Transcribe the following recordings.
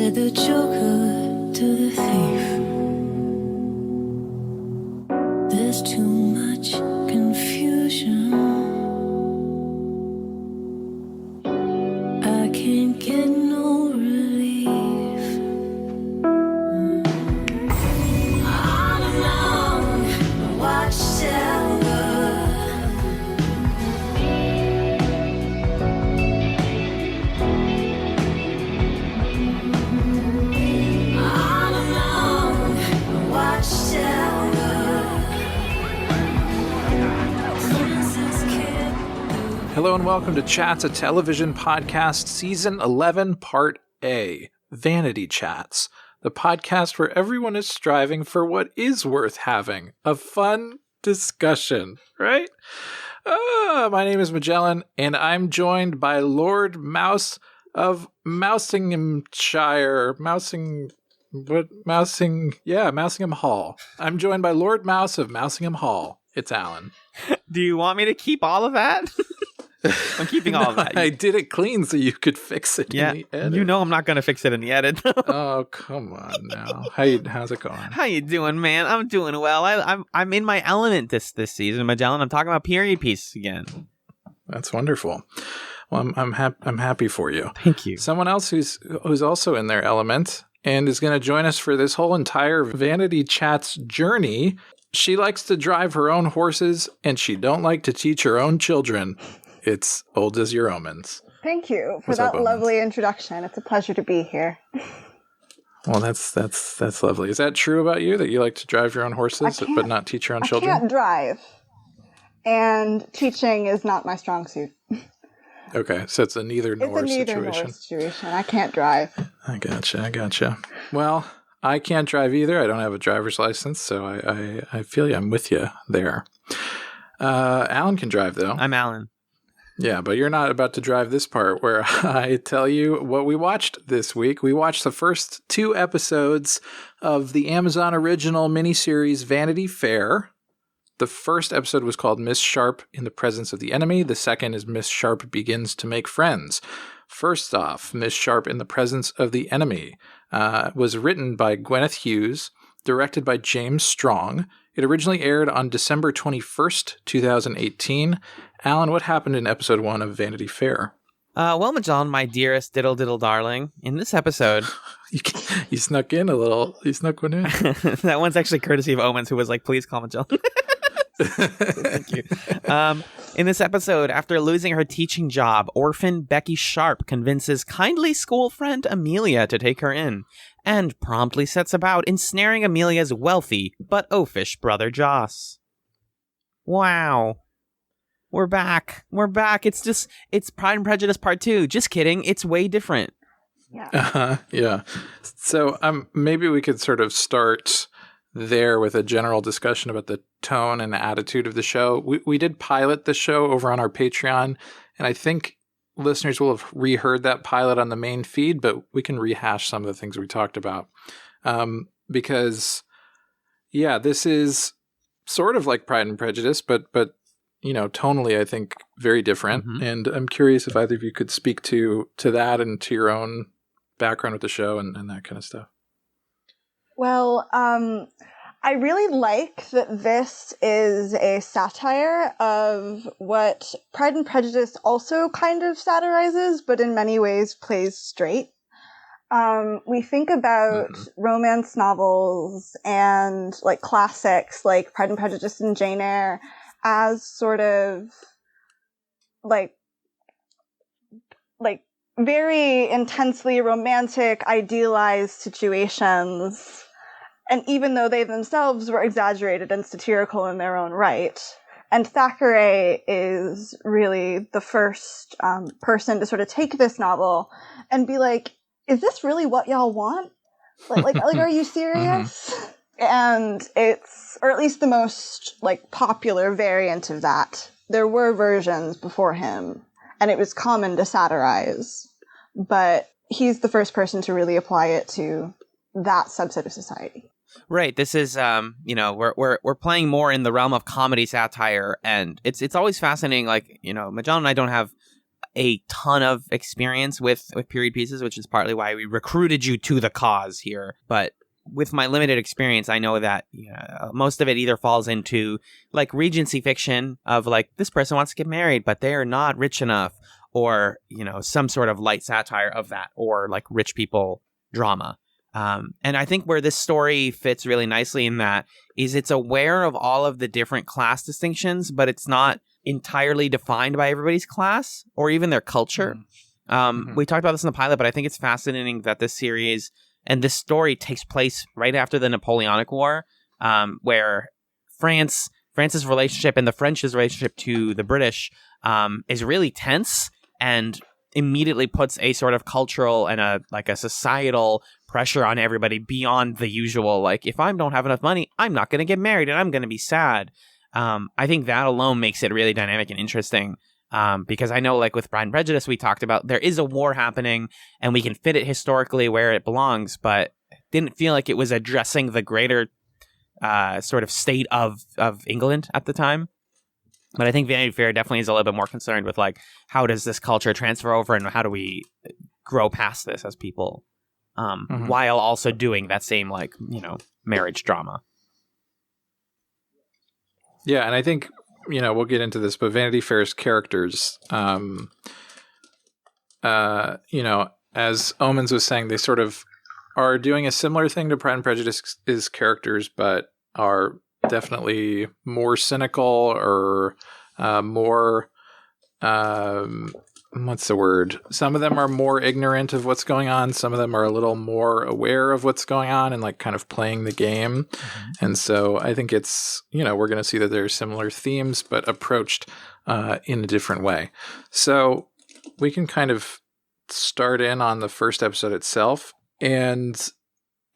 said the joker to the thief, there's too much confusion. I can't get no relief. All along the watchtower, all along the watchtower. Hello and welcome to Chatz, a television podcast, Season 11, Part A, VanityChatz, the podcast where everyone is striving for what is worth having, a fun discussion, right? My name is Magellan, and I'm joined by Lord Mouse of Mousinghamshire, Mousingham Hall. I'm joined by Lord Mouse of Mousinghamshire Hall. It's Alan. Do you want me to keep all of that? I'm keeping all of that. I did it clean so you could fix it in the edit. You know I'm not going to fix it in the edit. Oh, come on now. How's it going? How you doing, man? I'm doing well. I'm in my element this season, Magellan. I'm talking about period pieces again. That's wonderful. Well, I'm happy for you. Thank you. Someone else who's also in their element and is going to join us for this whole entire VanityChatz journey. She likes to drive her own horses, and she don't like to teach her own children. It's Oldasyouromens. Thank you for What's up, that lovely introduction. It's a pleasure to be here. Well, that's lovely. Is that true about you, that you like to drive your own horses but not teach your own children? I can't drive, and teaching is not my strong suit. Okay, so it's a neither nor situation. It's a neither nor situation. I can't drive. I gotcha. Well, I can't drive either. I don't have a driver's license, so I feel you. I'm with you there. Alan can drive, though. I'm Alan. Yeah, but you're not about to drive this part where I tell you what we watched this week. We watched the first 2 episodes of the Amazon original miniseries Vanity Fair. The first episode was called Miss Sharp in the Presence of the Enemy. The second is Miss Sharp Begins to Make Friends. First off, Miss Sharp in the Presence of the Enemy was written by Gwyneth Hughes, directed by James Strong. It originally aired on December 21st, 2018. Alan, what happened in episode 1 of Vanity Fair? Well, Magellan, my dearest diddle darling, in this episode... you snuck in a little. You snuck one in. That one's actually courtesy of Omens, who was like, please call Magellan. Thank you. In this episode, after losing her teaching job, orphan Becky Sharp convinces kindly school friend Amelia to take her in, and promptly sets about ensnaring Amelia's wealthy but oafish brother Joss. Wow. We're back. It's Pride and Prejudice Part 2. Just kidding. It's way different. Yeah. Yeah. So maybe we could sort of start there with a general discussion about the tone and attitude of the show. We did pilot the show over on our Patreon, and I think listeners will have reheard that pilot on the main feed, but we can rehash some of the things we talked about. Because, yeah, this is sort of like Pride and Prejudice, but you know, tonally, I think very different. Mm-hmm. And I'm curious if either of you could speak to that and to your own background with the show and that kind of stuff. Well, I really like that this is a satire of what Pride and Prejudice also kind of satirizes, but in many ways plays straight. We think about romance novels and like classics like Pride and Prejudice and Jane Eyre as sort of like very intensely romantic, idealized situations. And even though they themselves were exaggerated and satirical in their own right. And Thackeray is really the first person to sort of take this novel and be like, is this really what y'all want? Like, are you serious? Mm-hmm. And it's, or at least the most like popular variant of that. There were versions before him, and it was common to satirize, but he's the first person to really apply it to that subset of society. Right. This is, we're playing more in the realm of comedy satire, and it's always fascinating. Like, Magellan and I don't have a ton of experience with period pieces, which is partly why we recruited you to the cause here. But with my limited experience, I know that most of it either falls into like Regency fiction of like, this person wants to get married, but they're not rich enough, or, some sort of light satire of that, or like rich people drama. And I think where this story fits really nicely in that is it's aware of all of the different class distinctions, but it's not entirely defined by everybody's class or even their culture. We talked about this in the pilot, but I think it's fascinating that this series and this story takes place right after the Napoleonic War, where France's relationship and the French's relationship to the British is really tense and immediately puts a sort of cultural and a societal pressure on everybody beyond the usual. Like, if I don't have enough money, I'm not going to get married and I'm going to be sad. I think that alone makes it really dynamic and interesting. Because I know, like with Pride and Prejudice, we talked about there is a war happening and we can fit it historically where it belongs, but didn't feel like it was addressing the greater sort of state of England at the time. But I think Vanity Fair definitely is a little bit more concerned with like, how does this culture transfer over and how do we grow past this as people, while also doing that same like, marriage drama. Yeah, and I think, we'll get into this, but Vanity Fair's characters, as Omens was saying, they sort of are doing a similar thing to Pride and Prejudice's characters, but are definitely more cynical or more, what's the word? Some of them are more ignorant of what's going on. Some of them are a little more aware of what's going on and like kind of playing the game. And so I think it's, we're going to see that there's similar themes, but approached in a different way. So we can kind of start in on the first episode itself. And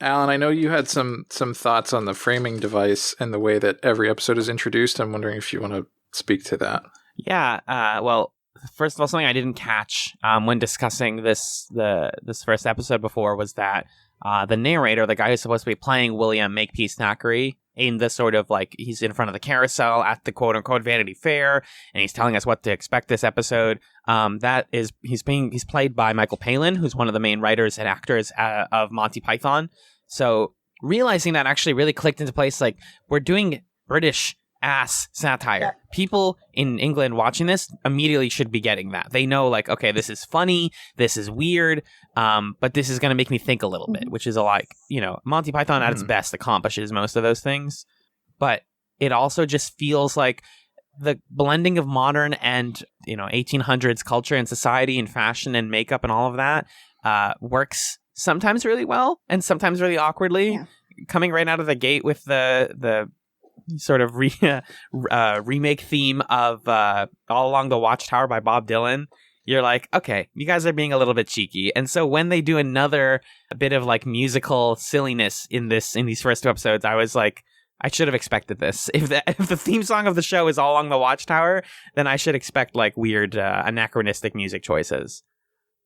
Alan, I know you had some thoughts on the framing device and the way that every episode is introduced. I'm wondering if you want to speak to that. Yeah. Well, first of all, something I didn't catch when discussing this first episode before was that the narrator, the guy who's supposed to be playing William Makepeace Thackeray, in the sort of like, he's in front of the carousel at the quote unquote Vanity Fair, and he's telling us what to expect this episode. He's played by Michael Palin, who's one of the main writers and actors of Monty Python. So realizing that actually really clicked into place. Like, we're doing British ass satire. People in England watching this immediately should be getting that. They know, like, okay, this is funny, this is weird, but this is going to make me think a little bit, which is Monty Python at its best accomplishes most of those things. But it also just feels like the blending of modern and 1800s culture and society and fashion and makeup and all of that works sometimes really well and sometimes really awkwardly. Coming right out of the gate with the sort of remake theme of All Along the Watchtower by Bob Dylan, you're like, okay, you guys are being a little bit cheeky. And so when they do another bit of like musical silliness in these first two episodes, I was like, I should have expected this. If the theme song of the show is All Along the Watchtower, then I should expect like weird anachronistic music choices.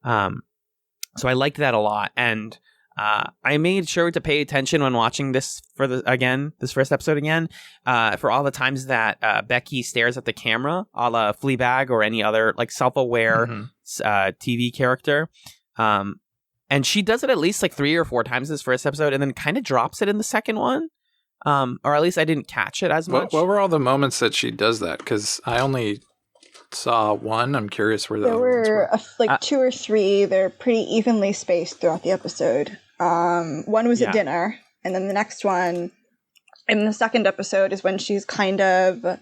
So I liked that a lot, and I made sure to pay attention when watching this this first episode again, for all the times that Becky stares at the camera, a la Fleabag or any other like self-aware TV character. And she does it at least like 3 or 4 times this first episode, and then kind of drops it in the second one. Or at least I didn't catch it as much. What were all the moments that she does that? Because I only saw one. I'm curious where there were like 2 or 3. They're pretty evenly spaced throughout the episode. One was at dinner, and then the next one in the second episode is when she's kind of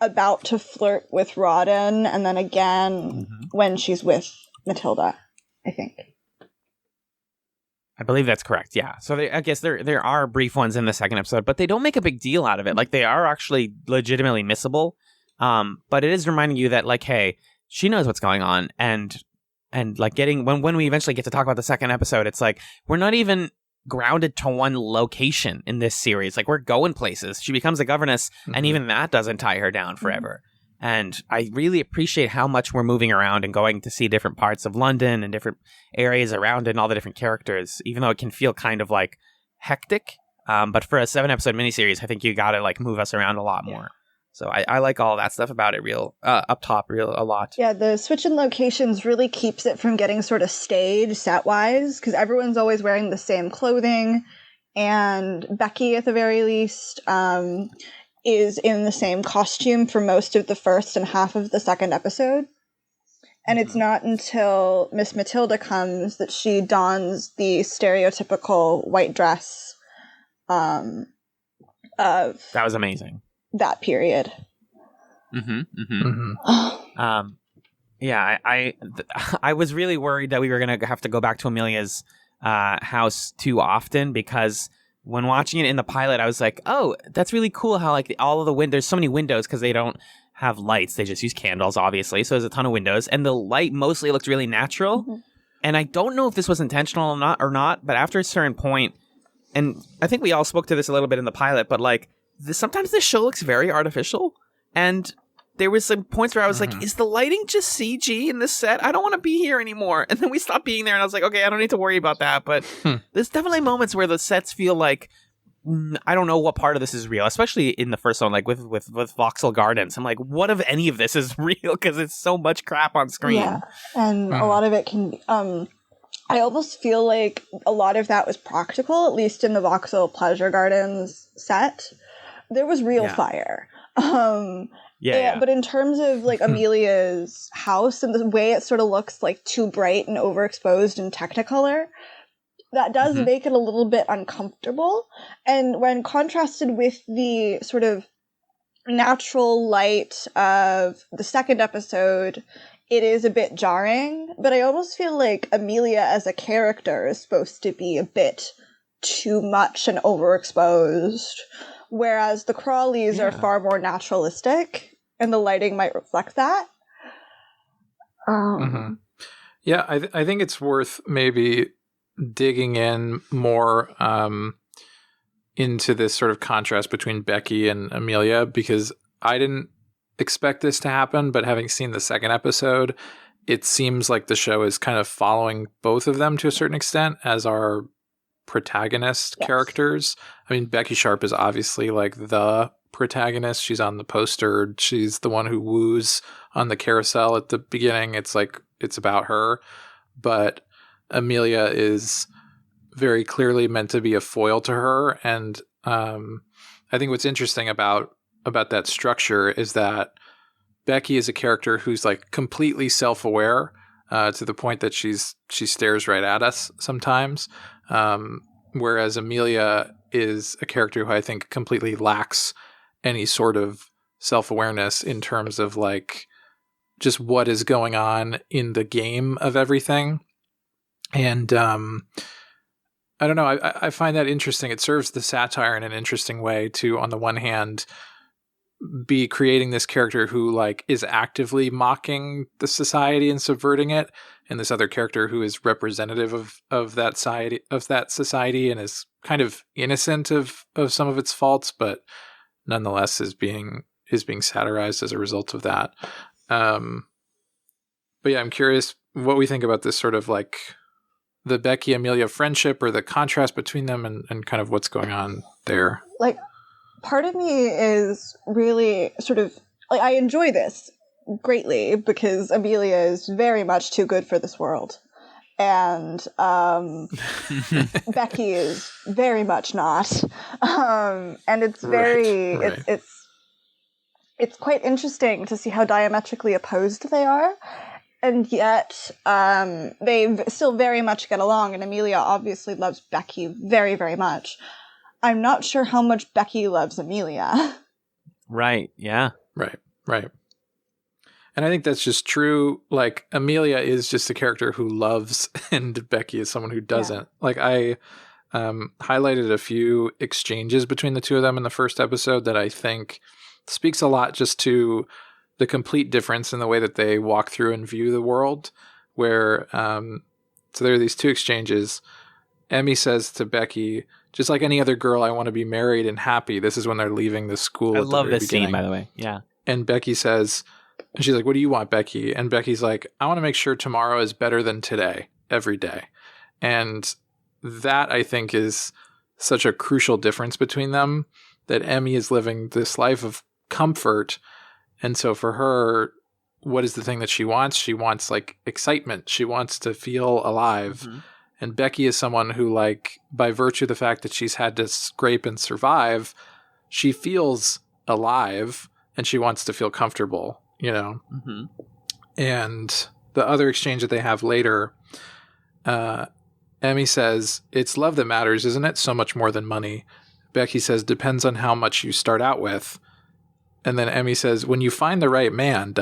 about to flirt with Rawdon, and then again when she's with Matilda, I think. I believe that's correct, yeah. So I guess there are brief ones in the second episode, but they don't make a big deal out of it. Like, they are actually legitimately missable. But it is reminding you that, like, hey, she knows what's going on, and like getting when we eventually get to talk about the second episode, it's like we're not even grounded to one location in this series. Like, we're going places. She becomes a governess, and even that doesn't tie her down forever. And I really appreciate how much we're moving around and going to see different parts of London and different areas around it and all the different characters, even though it can feel kind of like hectic. But for a 7-episode miniseries, I think you gotta like move us around a lot more. So I like all that stuff about it up top a lot. Yeah, the switch in locations really keeps it from getting sort of staged set-wise, because everyone's always wearing the same clothing, and Becky, at the very least, is in the same costume for most of the first and half of the second episode. And it's not until Miss Matilda comes that she dons the stereotypical white dress of That was amazing. that period. Yeah, I was really worried that we were going to have to go back to Amelia's house too often, because when watching it in the pilot, I was like, oh, that's really cool how like all of the there's so many windows because they don't have lights. They just use candles, obviously. So there's a ton of windows, and the light mostly looks really natural. Mm-hmm. And I don't know if this was intentional or not, but after a certain point, and I think we all spoke to this a little bit in the pilot, but like sometimes this show looks very artificial, and there was some points where I was like, is the lighting just CG in this set? I don't want to be here anymore. And then we stopped being there, and I was like, okay, I don't need to worry about that. But there's definitely moments where the sets feel like, I don't know what part of this is real, especially in the first one, like with Vauxhall Gardens. I'm like, what of any of this is real? Because it's so much crap on screen. Yeah, and a lot of it can be... I almost feel like a lot of that was practical, at least in the Vauxhall Pleasure Gardens set. There was real fire. But in terms of like Amelia's house and the way it sort of looks like too bright and overexposed in Technicolor, that does make it a little bit uncomfortable. And when contrasted with the sort of natural light of the second episode, it is a bit jarring. But I almost feel like Amelia as a character is supposed to be a bit too much and overexposed, whereas the Crawleys are far more naturalistic, and the lighting might reflect that. Yeah, I think it's worth maybe digging in more into this sort of contrast between Becky and Amelia, because I didn't expect this to happen, but having seen the second episode, it seems like the show is kind of following both of them to a certain extent as our protagonist characters. I mean, Becky Sharp is obviously like the protagonist. She's on the poster. She's the one who woos on the carousel at the beginning. It's like, it's about her. But Amelia is very clearly meant to be a foil to her. And I think what's interesting about that structure is that Becky is a character who's like completely self-aware to the point that she stares right at us sometimes. Whereas Amelia is a character who I think completely lacks any sort of self-awareness in terms of like just what is going on in the game of everything. And I don't know, I find that interesting. It serves the satire in an interesting way to, on the one hand, be creating this character who like is actively mocking the society and subverting it, and this other character who is representative of that society and is kind of innocent of some of its faults, but nonetheless is being satirized as a result of that. But yeah, I'm curious what we think about this sort of like the Becky Amelia friendship, or the contrast between them, and kind of what's going on there. Like, part of me is really sort of like, I enjoy this greatly because Amelia is very much too good for this world, and Becky is very much not. And it's very it's quite interesting to see how diametrically opposed they are. And yet, they still very much get along, and Amelia obviously loves Becky very, very much. I'm not sure how much Becky loves Amelia. Right, yeah. Right. And I think that's just true. Like, Amelia is just a character who loves, and Becky is someone who doesn't. Yeah. Like, I highlighted a few exchanges between the two of them in the first episode that I think speaks a lot just to the complete difference in the way that they walk through and view the world, where so there are these two exchanges. Emmy says to Becky, just like any other girl, I want to be married and happy. This is when they're leaving the school. I love this scene, by the way. Yeah. And Becky says, and she's like, what do you want, Becky? And Becky's like, I want to make sure tomorrow is better than today, every day. And that, I think, is such a crucial difference between them, that Emmy is living this life of comfort. And so for her, what is the thing that she wants? She wants like excitement. She wants to feel alive. Mm-hmm. And Becky is someone who, like, by virtue of the fact that she's had to scrape and survive, she feels alive and she wants to feel comfortable, you know? Mm-hmm. And the other exchange that they have later, Emmy says, "It's love that matters, isn't it? So much more than money." Becky says, "Depends on how much you start out with." And then Emmy says, "When you find the right man, ...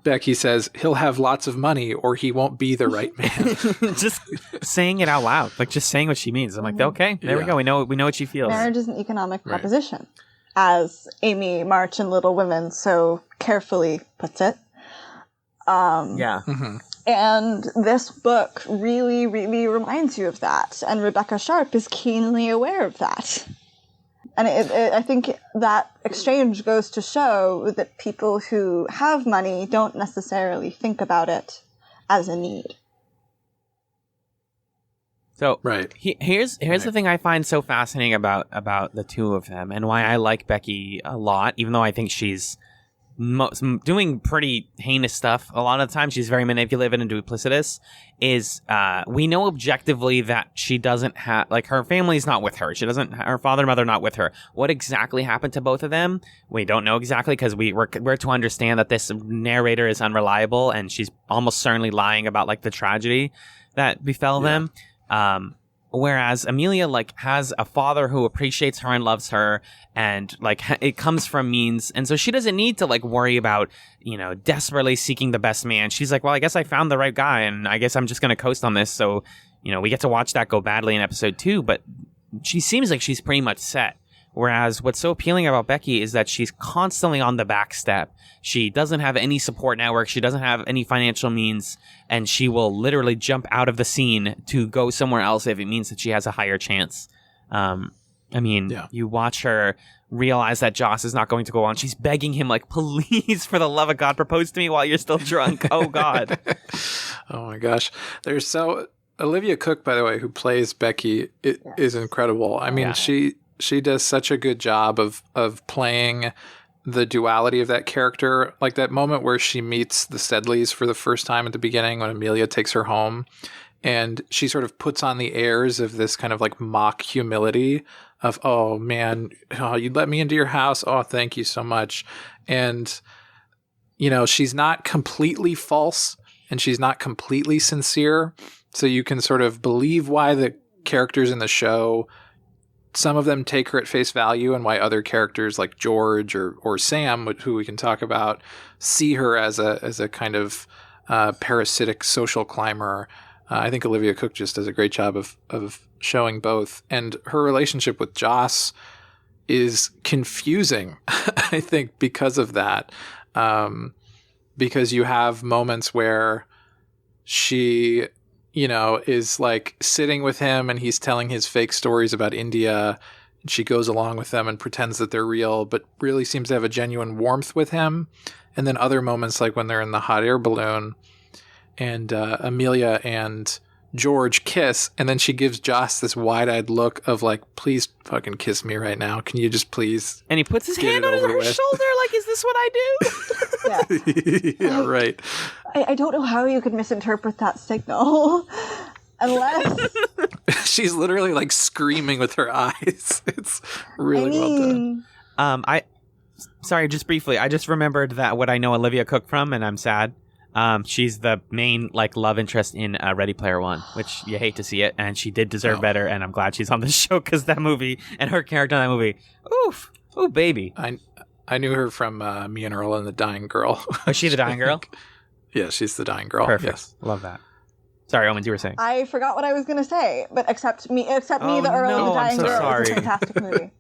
Becky says, "He'll have lots of money or he won't be the right man." Just saying it out loud, like just saying what she means. I'm like, okay, there we go. We know what she feels. Marriage is an economic proposition, as Amy March in Little Women so carefully puts it. Yeah. Mm-hmm. And this book really, really reminds you of that. And Rebecca Sharp is keenly aware of that. And I think that exchange goes to show that people who have money don't necessarily think about it as a need. So here's the thing I find so fascinating about the two of them, and why I like Becky a lot, even though I think she's doing pretty heinous stuff a lot of the time. She's very manipulative and duplicitous. Is we know objectively that she doesn't have, like, her family's not with her. Her father and mother not with her. What exactly happened to both of them? We don't know exactly, because we're to understand that this narrator is unreliable and she's almost certainly lying about, like, the tragedy that befell them. Whereas Amelia, like, has a father who appreciates her and loves her, and, like, it comes from means, and so she doesn't need to, like, worry about, you know, desperately seeking the best man. She's like, well, I guess I found the right guy, and I guess I'm just gonna coast on this. So, you know, we get to watch that go badly in episode 2, but she seems like she's pretty much set. Whereas what's so appealing about Becky is that she's constantly on the back step. She doesn't have any support network. She doesn't have any financial means, and she will literally jump out of the scene to go somewhere else if it means that she has a higher chance. You watch her realize that Joss is not going to go on. She's begging him, like, please, for the love of God, propose to me while you're still drunk. Oh, God. Oh, my gosh. Olivia Cooke, by the way, who plays Becky, is incredible. I mean, she does such a good job of playing the duality of that character. Like that moment where she meets the Sedleys for the first time at the beginning when Amelia takes her home, and she sort of puts on the airs of this kind of like mock humility of, oh man, you let me into your house. Oh, thank you so much. And, you know, she's not completely false and she's not completely sincere. So you can sort of believe why the characters in the show, some of them take her at face value, and why other characters like George or Sam, who we can talk about, see her as a kind of parasitic social climber. I think Olivia Cooke just does a great job of showing both. And her relationship with Joss is confusing, I think, because of that. Because you have moments where she, you know, is like sitting with him and he's telling his fake stories about India, and she goes along with them and pretends that they're real, but really seems to have a genuine warmth with him. And then other moments, like when they're in the hot air balloon and Amelia and George kiss, and then she gives Joss this wide-eyed look of like, please fucking kiss me right now. Can you just please? And he puts his hand on her shoulder like, is this what I do? Yeah, right. I don't know how you could misinterpret that signal. Unless... She's literally like screaming with her eyes. It's really well done. Sorry, just briefly, I just remembered that what I know Olivia Cooke from, and I'm sad. She's the main like love interest in Ready Player One, which you hate to see it, and she did deserve better, and I'm glad she's on this show because that movie and her character in that movie, oof, ooh baby. I knew her from Me and Earl and the Dying Girl. Was she the Dying Girl? Yeah, she's the Dying Girl. Perfect. Yes. Love that. Sorry, Omens, you were saying. I forgot what I was going to say, but except me, the Earl and the Dying Girl. Sorry. It's a fantastic movie.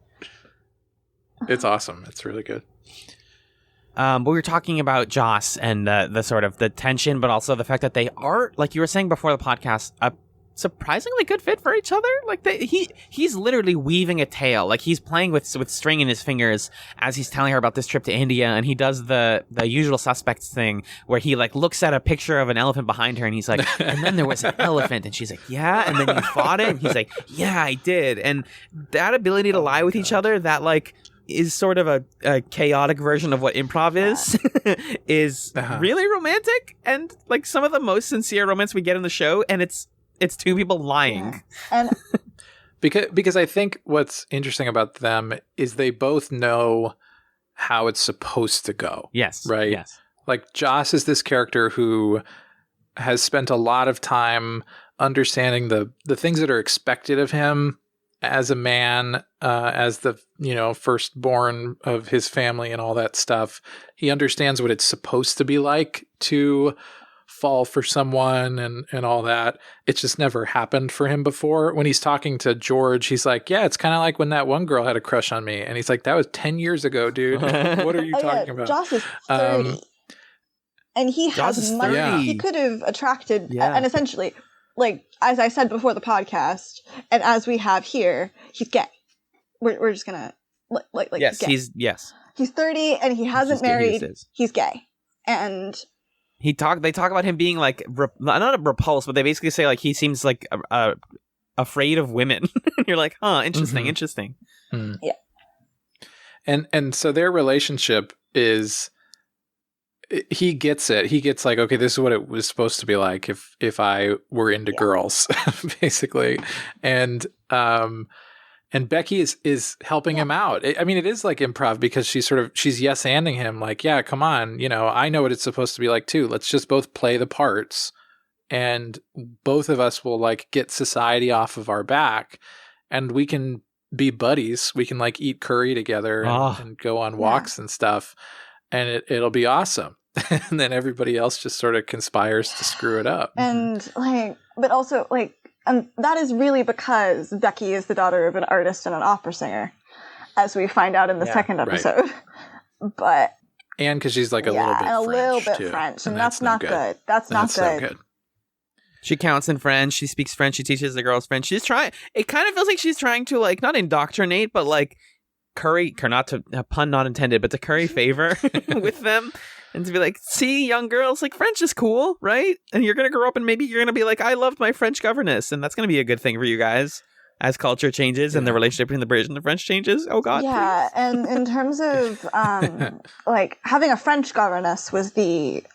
It's awesome. It's really good. But we were talking about Joss and the sort of the tension, but also the fact that they are, like you were saying before the podcast, a surprisingly good fit for each other. Like he's literally weaving a tale. Like he's playing with string in his fingers as he's telling her about this trip to India, and he does the Usual Suspects thing where he like looks at a picture of an elephant behind her and he's like, and then there was an elephant, and she's like, yeah, and then you fought it, and he's like, yeah, I did. And that ability to lie with each other, that like is sort of a chaotic version of what improv is really romantic and like some of the most sincere romance we get in the show, and it's two people lying. And because I think what's interesting about them is they both know how it's supposed to go. Yes. Right? Yes. Like Joss is this character who has spent a lot of time understanding the things that are expected of him as a man, as the, firstborn of his family and all that stuff. He understands what it's supposed to be like to fall for someone and all that. It's just never happened for him before. When he's talking to George, he's like, yeah, it's kind of like when that one girl had a crush on me. And he's like, that was 10 years ago, dude. What are you talking about? Joss is 30. And he Joss has is money. 30. He could have attracted, Yeah. and essentially, like, as I said before the podcast, and as we have here, he's gay. We're just gonna, like Yes, he's gay. he's He's 30 and he hasn't married. He's gay. And they talk about him being like not repulsed, but they basically say like he seems like afraid of women. And you're like, huh, interesting. Mm-hmm. Yeah. And so their relationship is, he gets it. He gets like, okay, this is what it was supposed to be like if I were into girls, basically. And Becky is helping him out. I mean, it is like improv because she's yes-anding him like, yeah, come on. I know what it's supposed to be like too. Let's just both play the parts and both of us will like get society off of our back and we can be buddies. We can like eat curry together and go on walks and stuff. And it'll be awesome. And then everybody else just sort of conspires to screw it up. And but also that is really because Becky is the daughter of an artist and an opera singer, as we find out in the second episode. But and because she's like a little bit French, and that's not good. That's not good. She counts in French. She speaks French. She teaches the girls French. She's trying. It kind of feels like she's trying to like not indoctrinate, but like not to pun not intended, but to curry favor with them. And to be like, see, young girls, like French is cool, right? And you're going to grow up and maybe you're going to be like, I loved my French governess. And that's going to be a good thing for you guys as culture changes and the relationship between the British and the French changes. Oh, God. Yeah. And in terms of like having a French governess was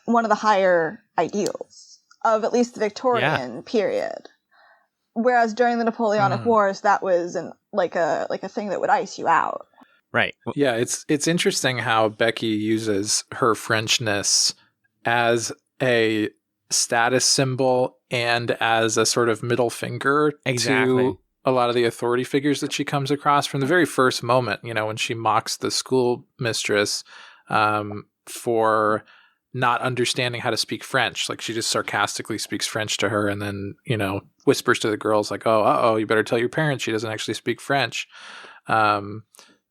one of the higher ideals of at least the Victorian period. Whereas during the Napoleonic Wars, that was like a thing that would ice you out. Right. Yeah, it's interesting how Becky uses her Frenchness as a status symbol and as a sort of middle finger to a lot of the authority figures that she comes across from the very first moment, when she mocks the school mistress for not understanding how to speak French. Like she just sarcastically speaks French to her and then, whispers to the girls like, oh, you better tell your parents she doesn't actually speak French.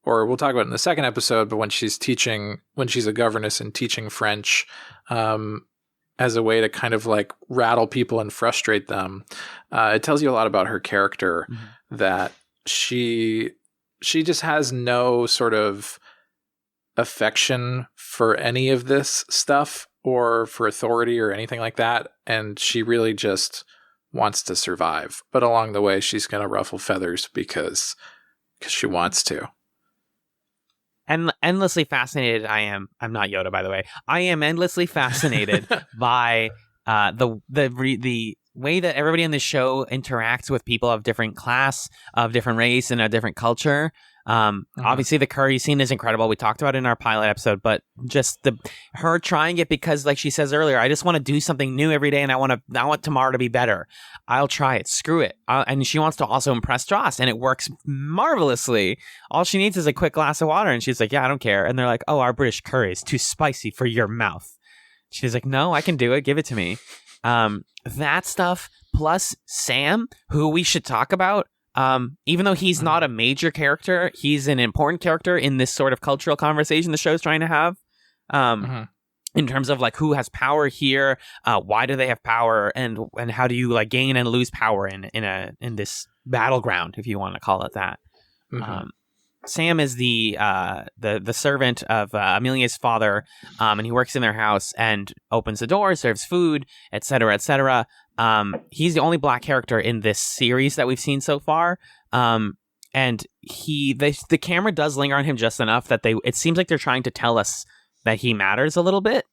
Or we'll talk about it in the second episode, but when she's a governess and teaching French as a way to kind of like rattle people and frustrate them, it tells you a lot about her character that she just has no sort of affection for any of this stuff or for authority or anything like that. And she really just wants to survive. But along the way, she's going to ruffle feathers because she wants to. And endlessly fascinated I'm not Yoda, by the way. I am endlessly fascinated by the way that everybody in this show interacts with people of different class, of different race, and a different culture. Obviously, the curry scene is incredible. We talked about it in our pilot episode, but just her trying it because, like she says earlier, I just want to do something new every day, and I want tomorrow to be better. I'll try it. Screw it. And she wants to also impress Joss, and it works marvelously. All she needs is a quick glass of water, and she's like, "Yeah, I don't care." And they're like, "Oh, our British curry is too spicy for your mouth." She's like, "No, I can do it. Give it to me." That stuff plus Sam, who we should talk about. Even though he's not a major character, he's an important character in this sort of cultural conversation the show's trying to have. In terms of like who has power here, why do they have power, and how do you like gain and lose power in this battleground, if you want to call it that. Sam is the servant of Amelia's father, and he works in their house and opens the door, serves food, etc., etc. He's the only black character in this series that we've seen so far. And the camera does linger on him just enough that it seems like they're trying to tell us that he matters a little bit.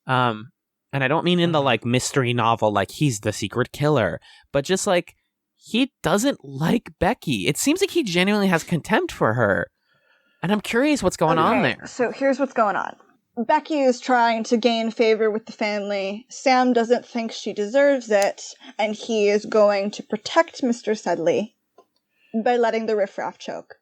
And I don't mean in the like mystery novel, like he's the secret killer, but just like he doesn't like Becky. It seems like he genuinely has contempt for her. And I'm curious what's going on there. So here's what's going on. Becky is trying to gain favor with the family. Sam doesn't think she deserves it, and he is going to protect Mr. Sedley by letting the riffraff choke.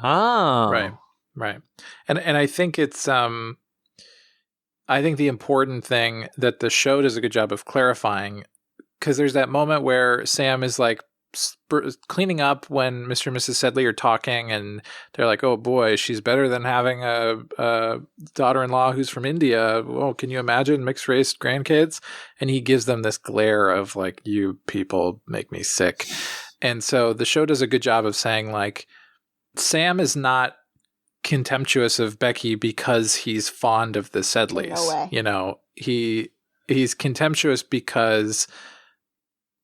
Oh. Right. And I think it's I think the important thing that the show does a good job of clarifying, because there's that moment where Sam is like cleaning up when Mr. and Mrs. Sedley are talking, and they're like, oh boy, she's better than having a daughter-in-law who's from India. Well, can you imagine mixed race grandkids? And he gives them this glare of like, you people make me sick. And so the show does a good job of saying like, Sam is not contemptuous of Becky because he's fond of the Sedleys. No way. You know, he's contemptuous because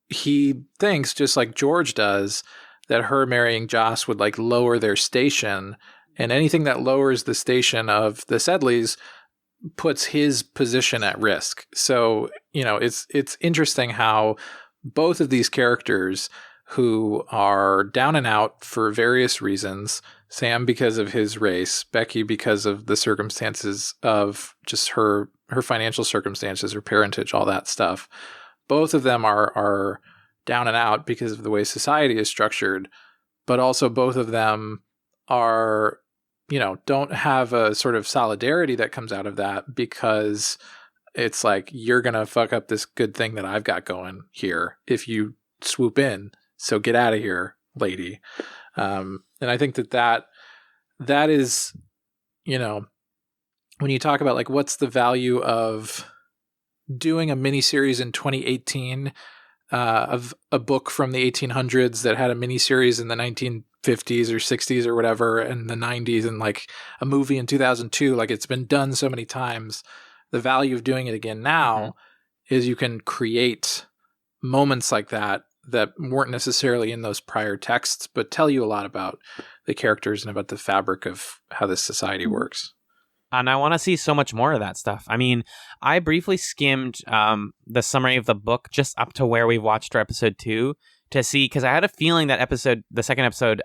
he thinks, just like George does, that her marrying Joss would like lower their station, and anything that lowers the station of the Sedleys puts his position at risk. So, you know, it's interesting how both of these characters, who are down and out for various reasons, Sam because of his race, Becky because of the circumstances of just her financial circumstances, her parentage, all that stuff. Both of them are down and out because of the way society is structured, but also both of them are, you know, don't have a sort of solidarity that comes out of that, because it's like, you're going to fuck up this good thing that I've got going here if you swoop in. So get out of here, lady. And I think that is, you know, when you talk about like, what's the value of doing a miniseries in 2018 of a book from the 1800s that had a miniseries in the 1950s or 60s or whatever, and the 90s, and like a movie in 2002, like it's been done so many times. The value of doing it again now is you can create moments like that weren't necessarily in those prior texts, but tell you a lot about the characters and about the fabric of how this society works. And I want to see so much more of that stuff. I mean, I briefly skimmed the summary of the book just up to where we watched our episode 2 to see, because I had a feeling that the second episode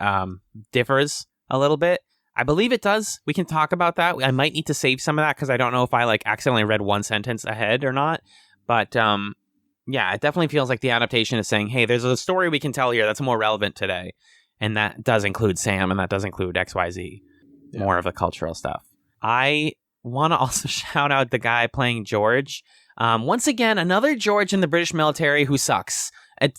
differs a little bit. I believe it does. We can talk about that. I might need to save some of that because I don't know if I like accidentally read one sentence ahead or not. But yeah, it definitely feels like the adaptation is saying, hey, there's a story we can tell here that's more relevant today. And that does include Sam, and that does include XYZ, more of the cultural stuff. I want to also shout out the guy playing George. Once again, another George in the British military who sucks. It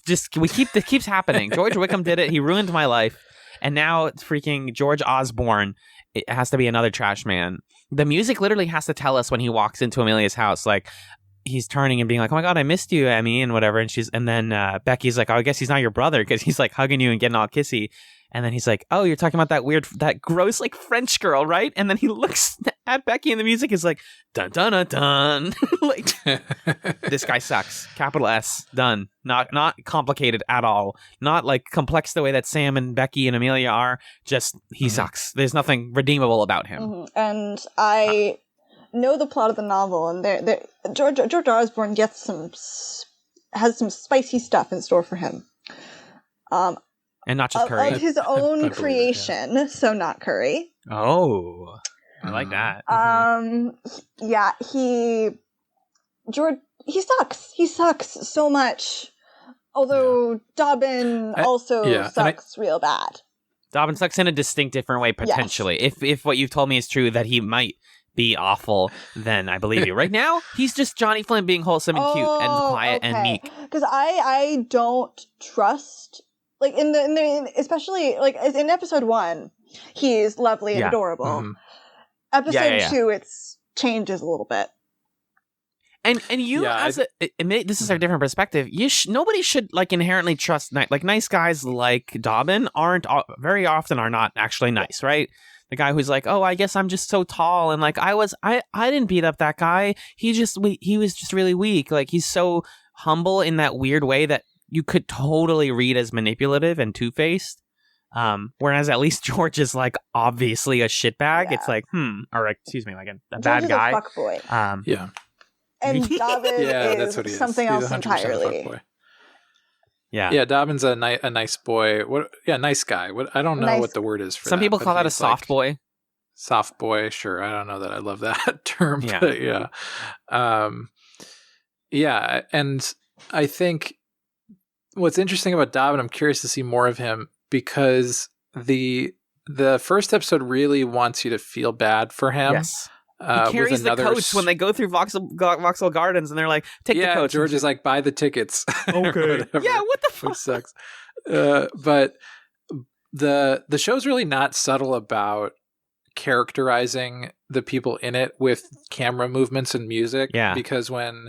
keeps happening. George Wickham did it. He ruined my life. And now it's freaking George Osborne. It has to be another trash man. The music literally has to tell us when he walks into Amelia's house, like he's turning and being like, "Oh my God, I missed you, Emmy," and whatever. And then Becky's like, "Oh, I guess he's not your brother," because he's like hugging you and getting all kissy. And then he's like, "Oh, you're talking about that gross, like French girl, right?" And then he looks at Becky, and the music is like, dun dun dun dun. Like, this guy sucks. Capital S. Done. Not complicated at all. Not like complex the way that Sam and Becky and Amelia are. Just he sucks. There's nothing redeemable about him. And I know the plot of the novel, and George Osborne has some spicy stuff in store for him. And not just curry. Of his own creation, so not curry. Oh, I like that. Yeah, he sucks. He sucks so much. Although Dobbin also sucks real bad. Dobbin sucks in a distinct different way, potentially. Yes. If what you've told me is true, that he might be awful, then I believe you. Right now, he's just Johnny Flynn being wholesome and cute and quiet and meek. Because I don't trust, like in the especially like in episode 1, he's lovely and adorable. Mm-hmm. Episode 2, it's changes a little bit. And you this is our different perspective. Nobody should like inherently trust like nice guys like Dobbin aren't very often are not actually nice, right? The guy who's like, "Oh, I guess I'm just so tall," and like I didn't beat up that guy. He was just really weak. Like he's so humble in that weird way that you could totally read as manipulative and two-faced. Whereas at least George is like obviously a shitbag. Yeah. It's like, or excuse me, like a George bad is guy. a fuckboy. Yeah. And Dobbin Yeah, that's what he is is. something He's else 100% a entirely. fuckboy. Yeah. Yeah, Dobbin's a nice boy. Nice guy. I don't know what the word is for Some that. people but call that a he's soft boy. Soft boy, sure. I don't know that I love that term, Yeah. but yeah. And I think what's interesting about Dobbin, I'm curious to see more of him because the first episode really wants you to feel bad for him. Yes. He carries the coach when they go through Vauxhall Gardens, and they're like, "Take the coach." George is like, "Buy the tickets." Okay. Yeah. What the fuck? Which sucks. But the show's really not subtle about characterizing the people in it with camera movements and music. Yeah. Because when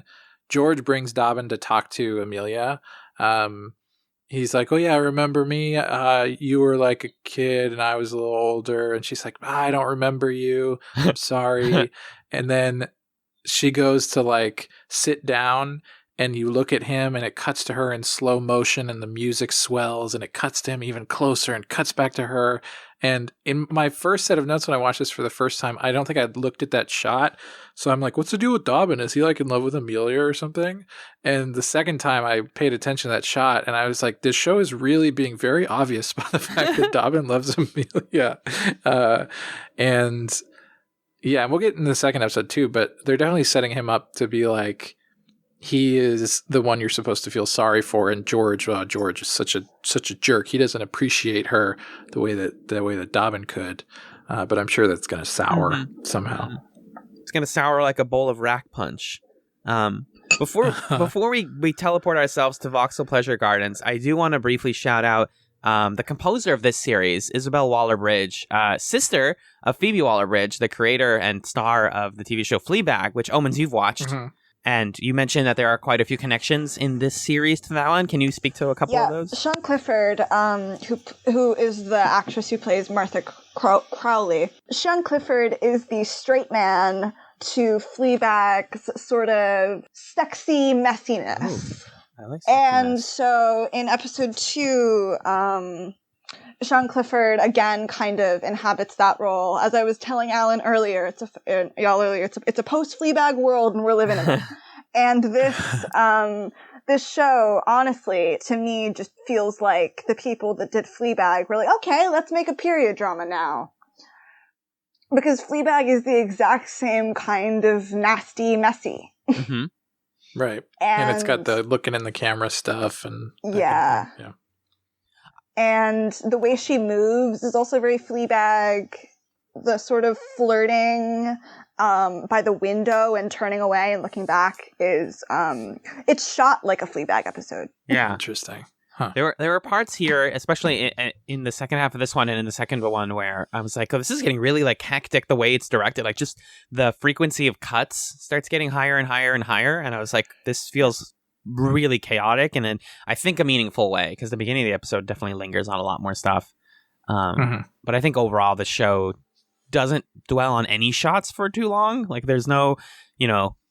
George brings Dobbin to talk to Amelia, he's like, "Oh yeah, remember me? You were like a kid and I was a little older." And she's like, "I don't remember you. I'm sorry." And then she goes to like sit down and you look at him and it cuts to her in slow motion and the music swells and it cuts to him even closer and cuts back to her. And in my first set of notes when I watched this for the first time, I don't think I'd looked at that shot. So I'm like, what's the deal with Dobbin? Is he like in love with Amelia or something? And the second time I paid attention to that shot and I was like, this show is really being very obvious by the fact that Dobbin loves Amelia. And we'll get in the second episode too, but they're definitely setting him up to be like, he is the one you're supposed to feel sorry for, and George is such a jerk. He doesn't appreciate her the way that Dobbin could. But I'm sure that's going to sour somehow. It's going to sour like a bowl of rack punch. Before we teleport ourselves to Vauxhall Pleasure Gardens, I do want to briefly shout out the composer of this series, Isabel Waller-Bridge, sister of Phoebe Waller-Bridge, the creator and star of the TV show Fleabag, which Omens you've watched. Mm-hmm. And you mentioned that there are quite a few connections in this series to that one. Can you speak to a couple of those? Sean Clifford, who is the actress who plays Martha Crowley. Sean Clifford is the straight man to Fleabag's sort of sexy messiness. Ooh, I like and so in episode 2, Sean Clifford again kind of inhabits that role. As I was telling Alan earlier, it's a post Fleabag world, and we're living in it. And this show, honestly, to me, just feels like the people that did Fleabag were like, okay, let's make a period drama now, because Fleabag is the exact same kind of nasty, messy. Mm-hmm. Right, and it's got the looking in the camera stuff, and yeah. Kind of, yeah. And the way she moves is also very Fleabag. The sort of flirting by the window and turning away and looking back is it's shot like a Fleabag episode. Yeah, interesting. Huh. There were parts here, especially in the second half of this one and in the second one, where I was like, "Oh, this is getting really like hectic." The way it's directed, like just the frequency of cuts starts getting higher and higher and higher, and I was like, "This feels really chaotic," and then I think a meaningful way, because the beginning of the episode definitely lingers on a lot more stuff. But I think overall the show doesn't dwell on any shots for too long. Like there's no,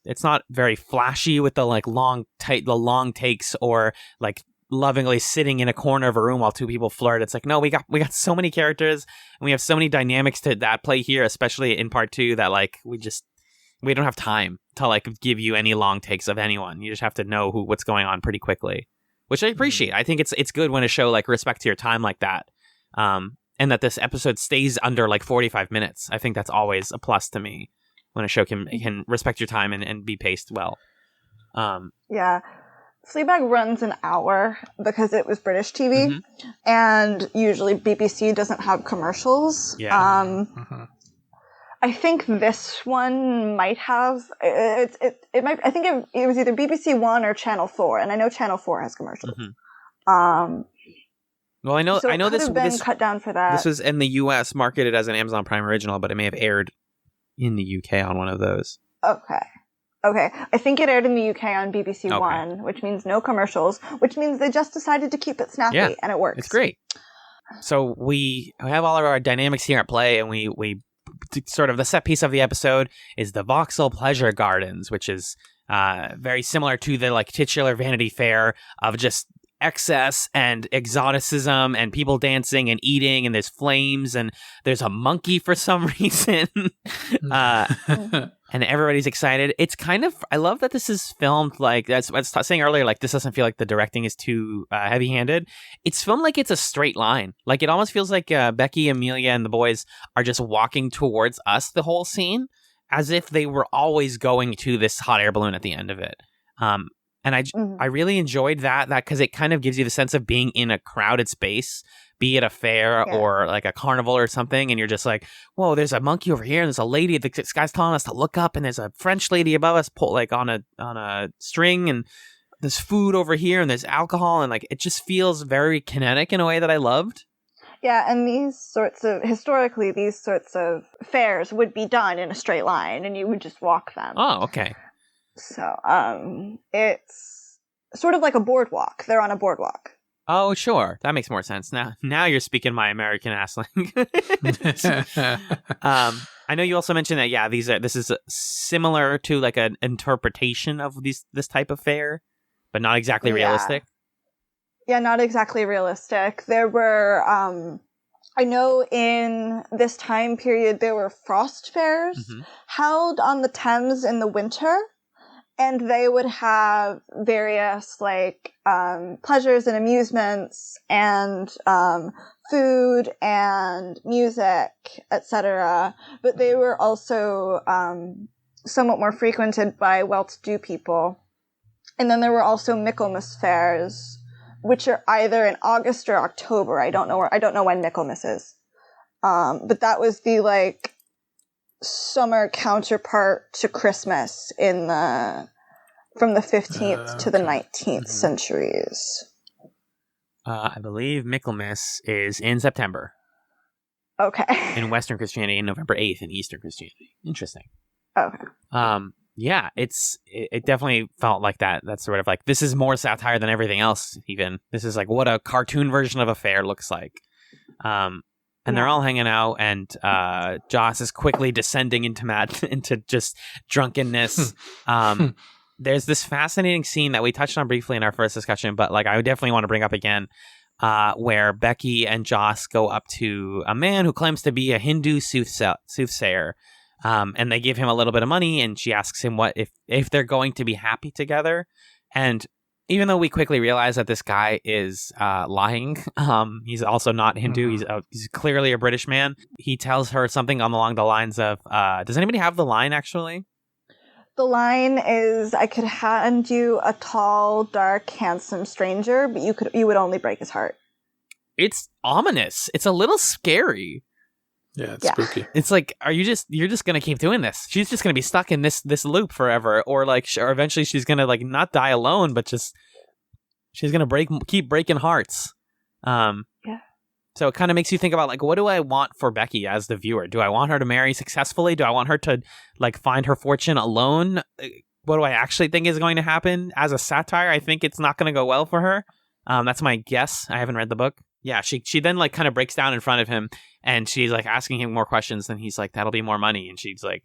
it's not very flashy with the like long takes or like lovingly sitting in a corner of a room while two people flirt. It's like, no, we got so many characters and we have so many dynamics to that play here, especially in part 2, that like we don't have time to like give you any long takes of anyone. You just have to know what's going on pretty quickly, which I appreciate. I think it's good when a show like respects your time like that, and that this episode stays under like 45 minutes. I think that's always a plus to me when a show can respect your time and be paced well. Yeah, Fleabag runs an hour because it was British TV, and usually BBC doesn't have commercials. Yeah. I think this one might have it might. I think it was either BBC One or Channel 4, and I know Channel 4 has commercials. Well, I know this been cut down for that. This was in the US, marketed as an Amazon Prime original, but it may have aired in the UK on one of those. Okay. I think it aired in the UK on BBC One, which means no commercials, which means they just decided to keep it snappy, and it works. It's great. So we have all of our dynamics here at play, and we sort of the set piece of the episode is the Vauxhall Pleasure Gardens, which is very similar to the like titular Vanity Fair of just excess and exoticism and people dancing and eating, and there's flames and there's a monkey for some reason. And everybody's excited. It's kind of, I love that this is filmed like, that's what I was saying earlier, like this doesn't feel like the directing is too heavy-handed. It's filmed like it's a straight line. Like it almost feels like Becky, Amelia, and the boys are just walking towards us the whole scene, as if they were always going to this hot air balloon at the end of it. And I really enjoyed that because it kind of gives you the sense of being in a crowded space, be it a fair or like a carnival or something, and you're just like, whoa, there's a monkey over here, and there's a lady, this guy's telling us to look up, and there's a French lady above us like on a string, and there's food over here, and there's alcohol, and like it just feels very kinetic in a way that I loved. Yeah, and historically, these sorts of fairs would be done in a straight line, and you would just walk them. Oh, okay. So, it's sort of like a boardwalk. They're on a boardwalk. Oh, sure. That makes more sense. Now you're speaking my American ass language. I know you also mentioned that, this is similar to like an interpretation of this type of fair, but not exactly realistic. Yeah, not exactly realistic. There were, I know in this time period, there were frost fairs held on the Thames in the winter. And they would have various, like, pleasures and amusements and food and music, etc. But they were also somewhat more frequented by well-to-do people. And then there were also Michaelmas fairs, which are either in August or October. I don't know when Michaelmas is. But that was the, like, summer counterpart to Christmas from the 15th to the 19th centuries. I believe Michaelmas is in September. Okay. In Western Christianity, and November 8th in Eastern Christianity. Interesting. Okay. Yeah, it definitely felt like that. That's sort of like, this is more satire than everything else, even. This is like what a cartoon version of a fair looks like. And they're all hanging out, and Joss is quickly descending into just drunkenness. There's this fascinating scene that we touched on briefly in our first discussion, but like I would definitely want to bring up again, where Becky and Joss go up to a man who claims to be a Hindu soothsayer, and they give him a little bit of money, and she asks him what if they're going to be happy together, and even though we quickly realize that this guy is lying, he's also not Hindu. He's clearly a British man. He tells her something along the lines of, does anybody have the line, actually? The line is, I could hand you a tall, dark, handsome stranger, but you would only break his heart. It's ominous. It's a little scary. Yeah, it's spooky. It's like, you're just gonna keep doing this. She's just gonna be stuck in this loop forever, or like, or eventually she's gonna like not die alone, but just she's gonna keep breaking hearts. So it kind of makes you think about like, what do I want for Becky as the viewer? Do I want her to marry successfully? Do I want her to like find her fortune alone? What do I actually think is going to happen? As a satire, I think it's not going to go well for her. That's my guess. I haven't read the book. Yeah, she then like kind of breaks down in front of him, and she's like asking him more questions, and he's like, that'll be more money, and she's like,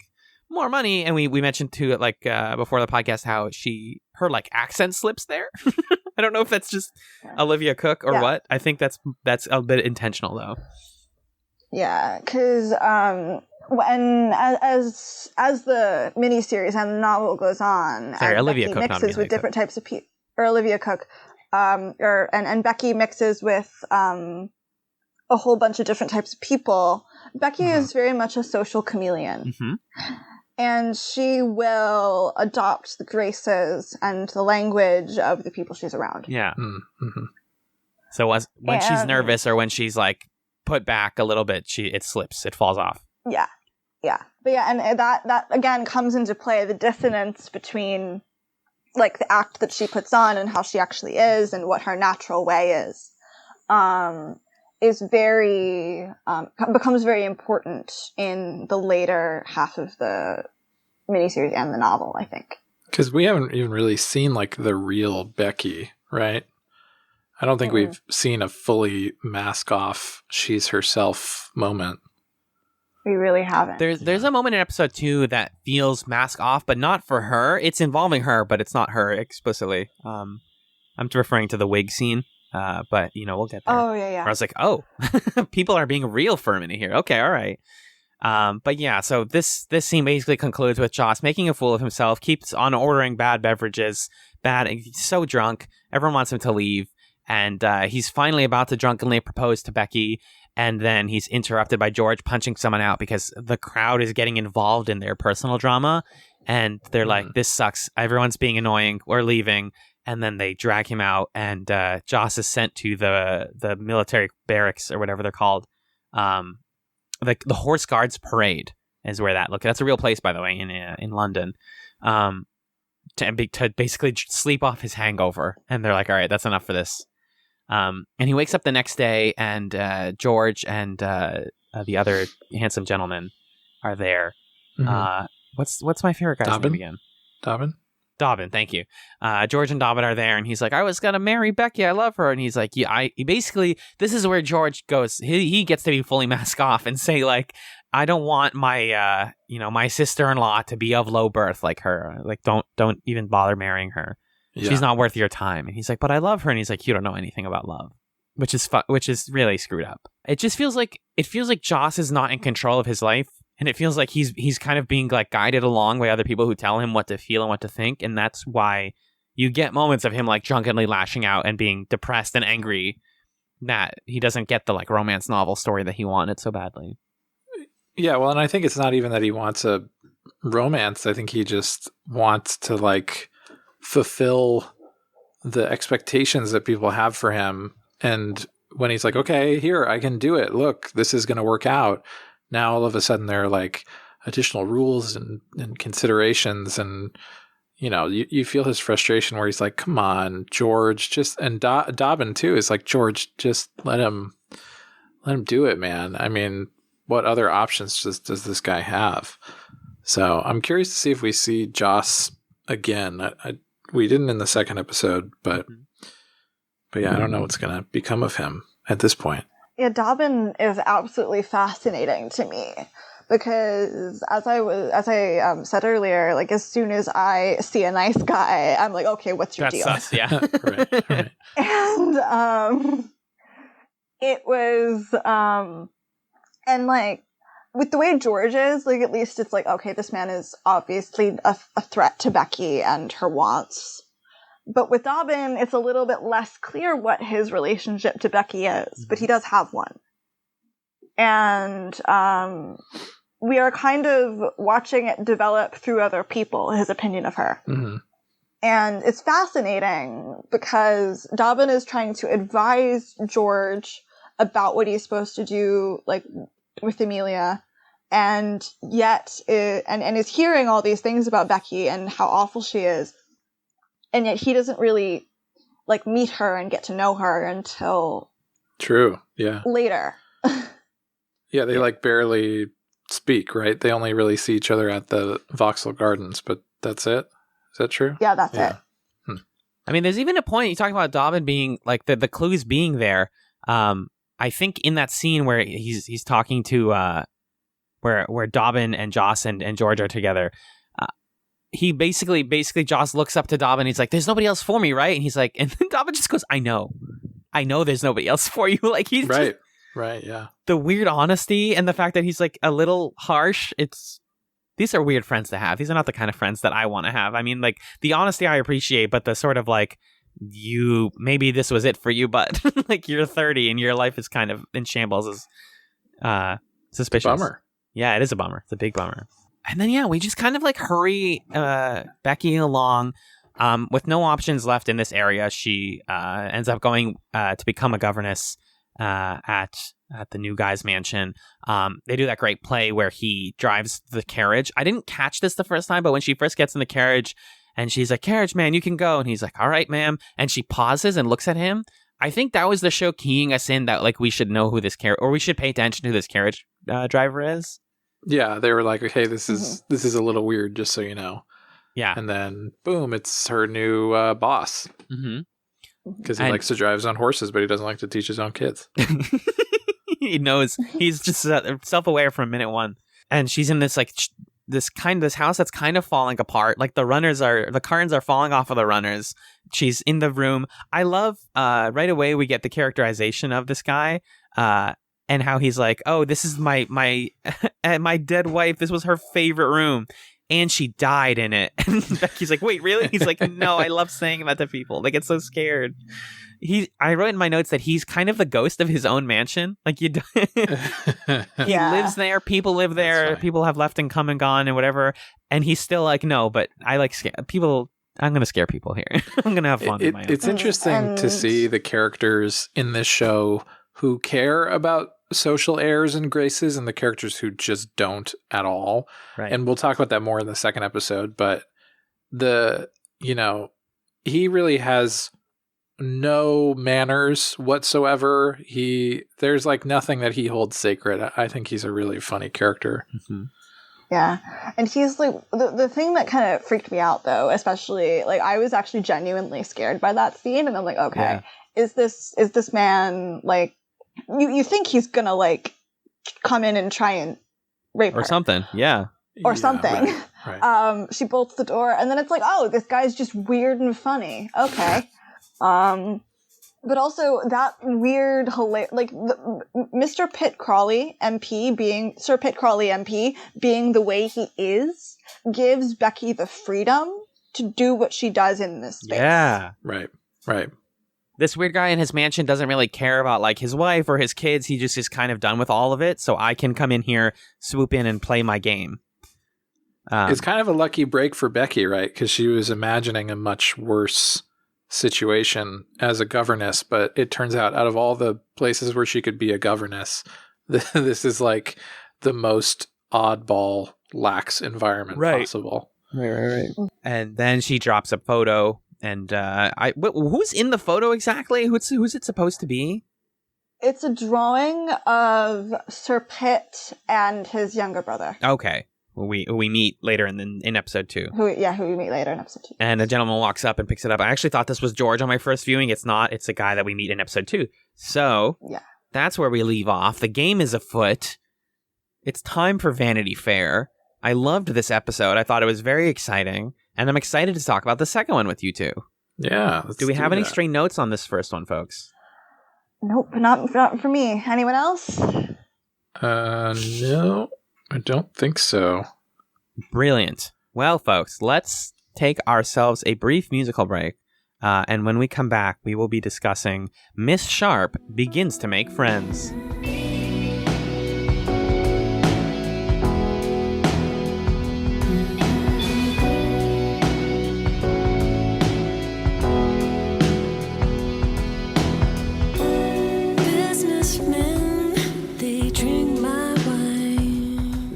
more money. And we mentioned too, like before the podcast, how her like accent slips there. I don't know if that's just Olivia Cooke or what. I think that's a bit intentional though. Yeah, because when as the miniseries and the novel goes on, Olivia Becky Cooke mixes with different types of people, or Olivia Cooke, and Becky mixes with a whole bunch of different types of people. Becky is very much a social chameleon. And she will adopt the graces and the language of the people she's around. Yeah. So when she's nervous or when she's like put back a little bit, it slips, it falls off. Yeah. But yeah, and that again comes into play, the dissonance between like the act that she puts on and how she actually is and what her natural way is very becomes very important in the later half of the miniseries and the novel, I think. Because we haven't even really seen like the real Becky, right? I don't think we've seen a fully mask off, she's herself moment. We really haven't. There's a moment in episode 2 that feels mask off, but not for her. It's involving her, but it's not her explicitly. I'm referring to the wig scene, but we'll get there. Oh, yeah. Where I was like, oh, people are being real for a minute here. Okay, all right. But yeah, so this scene basically concludes with Joss making a fool of himself, keeps on ordering bad beverages, he's so drunk, everyone wants him to leave, and he's finally about to drunkenly propose to Becky, and then he's interrupted by George punching someone out because the crowd is getting involved in their personal drama, and they're like, this sucks, everyone's being annoying, we're leaving, and then they drag him out, and Joss is sent to the military barracks, or whatever they're called. The Horse Guards Parade is where that's a real place, by the way, in London, to basically sleep off his hangover. And they're like, all right, that's enough for this. And he wakes up the next day, and George and the other handsome gentleman are there. Mm-hmm. What's my favorite guy's name again? Dobbin, thank you. George and Dobbin are there, and he's like, I was gonna marry Becky, I love her. And he's like, he basically, this is where George goes, he gets to be fully mask off and say, like, I don't want my my sister-in-law to be of low birth like her. Like, don't even bother marrying her. Yeah. She's not worth your time. And he's like, but I love her. And he's like, you don't know anything about love, which is really screwed up. It just feels like Joss is not in control of his life. And it feels like he's kind of being like guided along by other people who tell him what to feel and what to think. And that's why you get moments of him like drunkenly lashing out and being depressed and angry that he doesn't get the like romance novel story that he wanted so badly. Yeah, well, and I think it's not even that he wants a romance. I think he just wants to like fulfill the expectations that people have for him. And when he's like, okay, here, I can do it. Look, this is going to work out. Now, all of a sudden, there are like additional rules and considerations, and you feel his frustration where he's like, "Come on, George, just." And Dobbin too is like, "George, just let him do it, man. I mean, what other options does this guy have?" So I'm curious to see if we see Joss again. We didn't in the second episode, but yeah, I don't know what's gonna become of him at this point. Yeah, Dobbin is absolutely fascinating to me because as I said earlier, like as soon as I see a nice guy, I'm like, okay, what's your deal? That's us, yeah. Right. And it was and like with the way George is, like at least it's like, okay, this man is obviously a threat to Becky and her wants. But with Dobbin, it's a little bit less clear what his relationship to Becky is, but he does have one. And we are kind of watching it develop through other people, his opinion of her. Mm-hmm. And it's fascinating because Dobbin is trying to advise George about what he's supposed to do, like with Amelia, and yet and is hearing all these things about Becky and how awful she is. And yet he doesn't really like meet her and get to know her until later. Yeah, they like barely speak, right? They only really see each other at the Vauxhall Gardens, but that's it. Is that true? Yeah, that's it. I mean, there's even a point you talk about Dobbin being like the clues being there. I think in that scene where he's talking to where Dobbin and Joss and George are together. He basically Joss looks up to Dobbin. He's like, "There's nobody else for me, right?" And he's like, and then Dobbin just goes, "I know, there's nobody else for you." Like he's right, yeah. The weird honesty and the fact that he's like a little harsh. These are weird friends to have. These are not the kind of friends that I want to have. I mean, like the honesty I appreciate, but the sort of like maybe this was it for you, but like you're 30 and your life is kind of in shambles is suspicious. Bummer. Yeah, it is a bummer. It's a big bummer. And then, yeah, we just kind of like hurry Becky along with no options left in this area. She ends up going to become a governess at the new guy's mansion. They do that great play where he drives the carriage. I didn't catch this the first time, but when she first gets in the carriage and she's like, "Carriage man, you can go." And he's like, "All right, ma'am." And she pauses and looks at him. I think that was the show keying us in that like we should know who this or we should pay attention to who this carriage driver is. Yeah, they were like, okay, this is a little weird, just so you know. Yeah. And then, boom, it's her new boss. Because he likes to drive his own horses, but he doesn't like to teach his own kids. He knows. He's just self-aware from minute one. And she's in this like this house that's kind of falling apart. Like the curtains are falling off of the runners. She's in the room. I love right away we get the characterization of this guy and how he's like, oh, this is my my dead wife. This was her favorite room. And she died in it. And Becky's like, wait, really? He's like, no, I love saying that to people. They get so scared. I wrote in my notes that he's kind of the ghost of his own mansion. Like he lives there. People live there. People have left and come and gone and whatever. And he's still like, no, but I like people. I'm going to scare people here. I'm going to have fun. It's interesting to see the characters in this show who care about social airs and graces and the characters who just don't at all. Right. And we'll talk about that more in the second episode, but he really has no manners whatsoever. There's like nothing that he holds sacred. I think he's a really funny character. Mm-hmm. Yeah. And he's like, the thing that kind of freaked me out though, especially like I was actually genuinely scared by that scene. And I'm like, okay, is this man like, you think he's gonna like come in and try and rape her or something, or something. Right. She bolts the door, and then it's like, oh, this guy's just weird and funny. Okay, but also that weird, like Mr. Pitt Crawley MP being Sir Pitt Crawley MP being the way he is gives Becky the freedom to do what she does in this space. Yeah, right. This weird guy in his mansion doesn't really care about like his wife or his kids. He just is kind of done with all of it. So I can come in here, swoop in and play my game. It's kind of a lucky break for Becky, right? Because she was imagining a much worse situation as a governess. But it turns out of all the places where she could be a governess, this is like the most oddball, lax environment possible. Right. And then she drops a photo. And who's in the photo exactly? Who's it supposed to be? It's a drawing of Sir Pitt and his younger brother. Okay, we meet later in episode 2. Who we meet later in episode 2. And a gentleman walks up and picks it up. I actually thought this was George on my first viewing. It's not. It's a guy that we meet in episode 2. So that's where we leave off. The game is afoot. It's time for Vanity Fair. I loved this episode. I thought it was very exciting. And I'm excited to talk about the second one with you two. Yeah. Do we have any stray notes on this first one, folks? Nope, not for me. Anyone else? No, I don't think so. Brilliant. Well, folks, let's take ourselves a brief musical break. And when we come back, we will be discussing Miss Sharp Begins to Make Friends.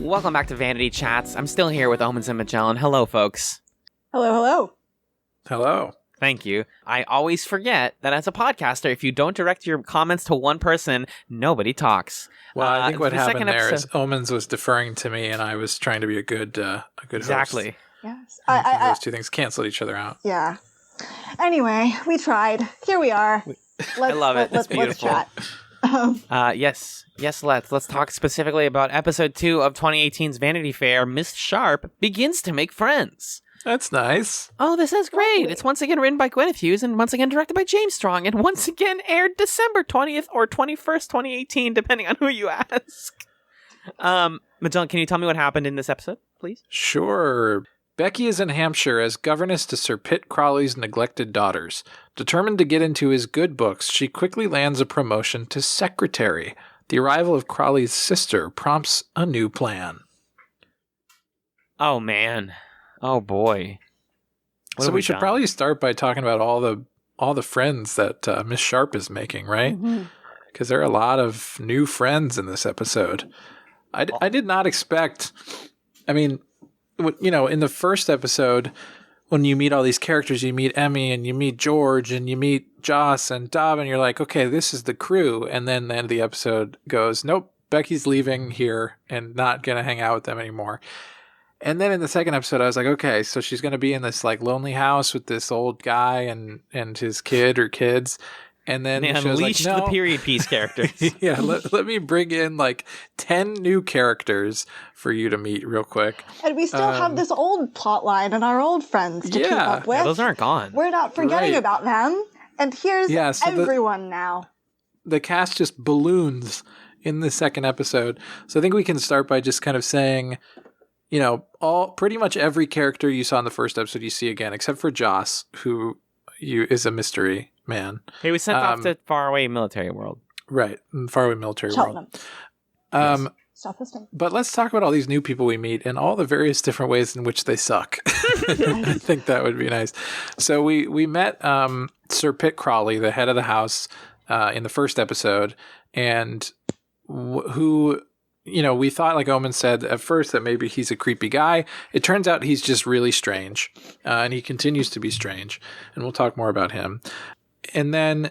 Welcome back to Vanity Chats. I'm still here with Omens and Magellan. Hello, folks. Hello. Thank you. I always forget that as a podcaster, if you don't direct your comments to one person, nobody talks. Well, I think what happened there is Omens was deferring to me, and I was trying to be a good host. Exactly. Yes. Those two things canceled each other out. Yeah. Anyway, we tried. Here we are. I love it. It's beautiful. Let's chat. Yes, let's talk specifically about episode 2 of 2018's Vanity Fair. Miss Sharp begins to make friends. That's nice. Oh, this is great. It's once again written by Gwyneth Hughes and once again directed by James Strong and once again aired December 20th or 21st, 2018, depending on who you ask. Magellan, can you tell me what happened in this episode, please? Sure. Becky is in Hampshire as governess to Sir Pitt Crawley's neglected daughters. Determined to get into his good books, she quickly lands a promotion to secretary. The arrival of Crawley's sister prompts a new plan. Oh, man. Oh, boy. So we should probably start by talking about all the friends that Miss Sharp is making, right? Because there are a lot of new friends in this episode. I did not expect... I mean... in the first episode, when you meet all these characters, you meet Emmy and you meet George and you meet Joss and Dob, and you're like, okay, this is the crew. And then the end of the episode goes, nope, Becky's leaving here and not going to hang out with them anymore. And then in the second episode, I was like, okay, so she's going to be in this like lonely house with this old guy and his kid or kids. And then They the show's unleashed like, no. the period piece characters. Yeah, let me bring in like 10 new characters for you to meet real quick. And we still have this old plot line and our old friends to keep up with. Yeah, those aren't gone. We're not forgetting Right. about them. And here's so everyone now. the cast just balloons in the second episode. So I think we can start by just kind of saying, you know, pretty much every character you saw in the first episode you see again, except for Joss, who is a mystery man. He was sent off to faraway military world. Right, faraway military Cheltenham. world. Stop listening. But let's talk about all these new people we meet and all the various different ways in which they suck. I think that would be nice. So we met Sir Pitt Crawley, the head of the house, in the first episode, and who, you know, we thought, like Omen said at first, that maybe he's a creepy guy. It turns out he's just really strange, and he continues to be strange, and we'll talk more about him. And then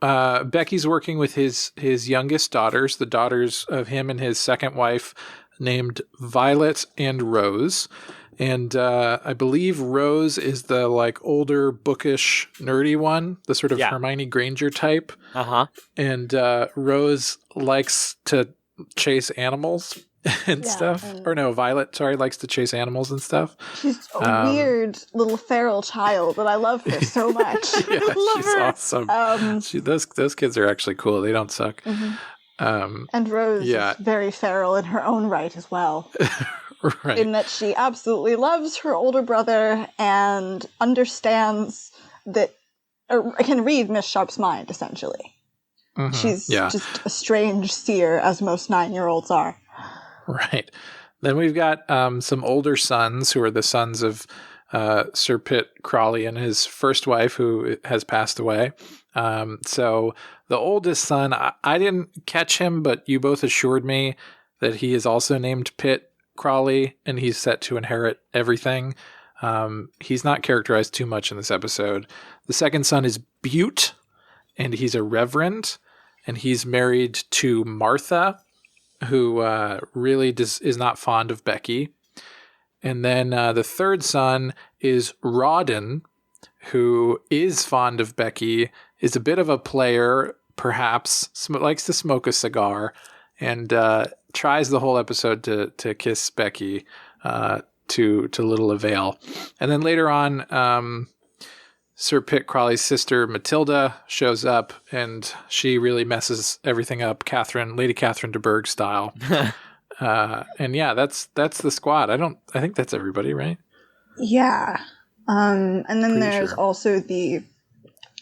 Becky's working with his youngest daughters, the daughters of him and his second wife, named Violet and Rose. And I believe Rose is the like older, bookish, nerdy one, the sort of Hermione Granger type. Uh-huh. And Rose likes to chase animals and stuff. Or no, Violet, likes to chase animals and stuff. She's a weird little feral child, but I love her so much. Yeah, she's awesome. Those kids are actually cool. They don't suck. Mm-hmm. And Rose is very feral in her own right as well. Right. In that she absolutely loves her older brother and understands that, or can read Miss Sharp's mind, essentially. Mm-hmm. She's just a strange seer, as most 9-year-olds are. Right. Then we've got some older sons who are the sons of Sir Pitt Crawley and his first wife, who has passed away. So the oldest son, I didn't catch him, but you both assured me that he is also named Pitt Crawley, and he's set to inherit everything. He's not characterized too much in this episode. The second son is Butte, and he's a reverend, and he's married to Martha, who really is not fond of Becky. And then the third son is Rawdon, who is fond of Becky, is a bit of a player, perhaps, likes to smoke a cigar, and tries the whole episode to kiss Becky to little avail. And then later on, Sir Pitt Crawley's sister Matilda shows up, and she really messes everything up, Lady Catherine de Bourgh style. And yeah, that's the squad. I think that's everybody, right? Yeah. And then there's also the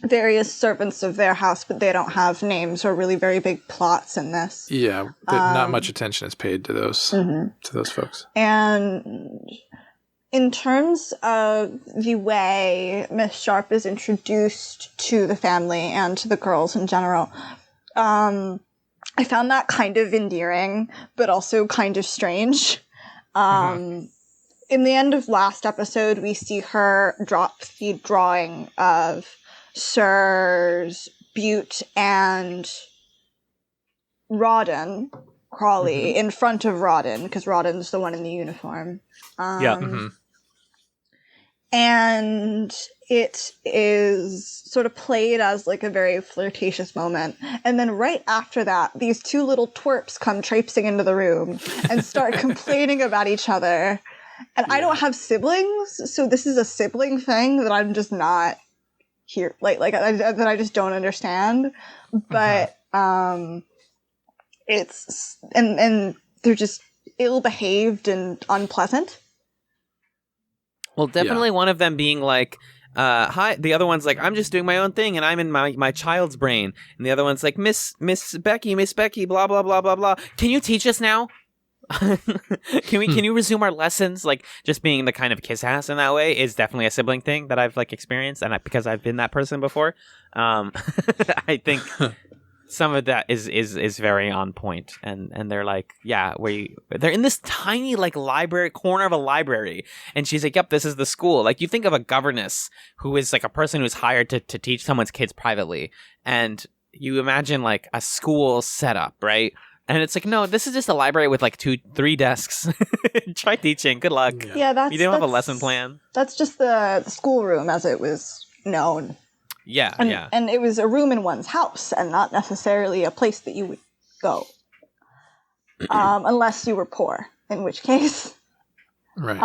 various servants of their house, but they don't have names or really very big plots in this. Yeah, not much attention is paid to those folks. And in terms of the way Miss Sharp is introduced to the family and to the girls in general, I found that kind of endearing, but also kind of strange. In the end of last episode, we see her drop the drawing of Sirs Butte and Rawdon Crawley in front of Rawdon, because Rawdon's the one in the uniform. And it is sort of played as like a very flirtatious moment. And then right after that, these two little twerps come traipsing into the room and start complaining about each other. And I don't have siblings, so this is a sibling thing that I'm just not here, that I just don't understand. But it's and they're just ill-behaved and unpleasant. Well, definitely one of them being like, hi. The other one's like, I'm just doing my own thing, and I'm in my child's brain. And the other one's like, Miss Becky, blah blah blah blah blah. Can you teach us now? Can you resume our lessons? Like, just being the kind of kiss ass in that way is definitely a sibling thing that I've like experienced, and because I've been that person before, I think some of that is very on point. And they're like, they're in this tiny like corner of a library, and she's like, yep, this is the school. Like, you think of a governess who is like a person who's hired to teach someone's kids privately, and you imagine like a school setup, right? And it's like, no, this is just a library with like 2-3 desks. Try teaching. Good luck. Yeah, you don't have a lesson plan. That's just the schoolroom as it was known. Yeah, And, yeah. and it was a room in one's house and not necessarily a place that you would go. Unless you were poor, in which case. Right.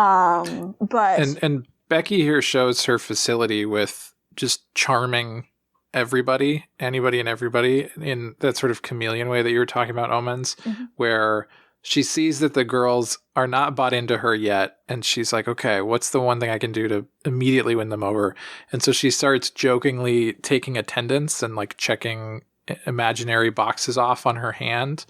But And Becky here shows her facility with just charming anybody and everybody in that sort of chameleon way that you were talking about, Omens, where she sees that the girls are not bought into her yet. And she's like, okay, what's the one thing I can do to immediately win them over? And so she starts jokingly taking attendance and like checking imaginary boxes off on her hand.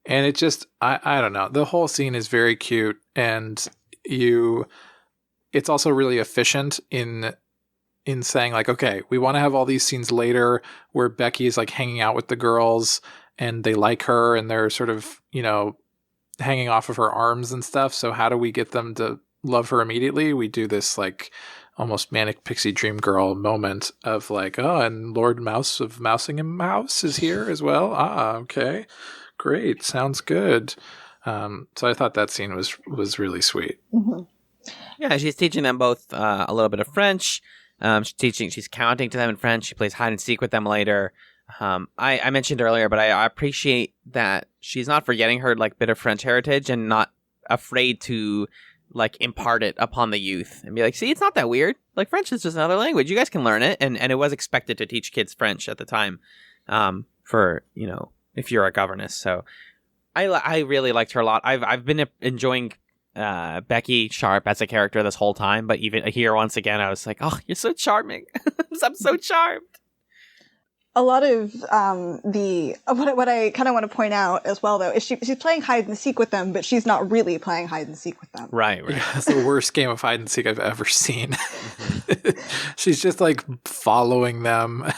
And it just, I don't know. The whole scene is very cute, and it's also really efficient in saying like, okay, we want to have all these scenes later where Becky is like hanging out with the girls and they like her and they're sort of, hanging off of her arms and stuff. So how do we get them to love her immediately? We do this like almost manic pixie dream girl moment of like, oh, and Lord Mouse of Mousing Mouse is here as well. Okay. Great. Sounds good. So I thought that scene was really sweet. Yeah, she's teaching them both a little bit of French. She's counting to them in French. She plays hide and seek with them later. I mentioned earlier, but I appreciate that she's not forgetting her like bit of French heritage and not afraid to like impart it upon the youth and be like, see, it's not that weird. Like French is just another language. You guys can learn it. And it was expected to teach kids French at the time for, if you're a governess. So I really liked her a lot. I've been enjoying Becky Sharp as a character this whole time, but even here once again, I was like, oh, you're so charming. I'm so charmed. a lot of what I kind of want to point out as well, though, is she's playing hide and seek with them, but she's not really playing hide and seek with them. Right. Yeah, it's the worst game of hide and seek I've ever seen. She's just like following them,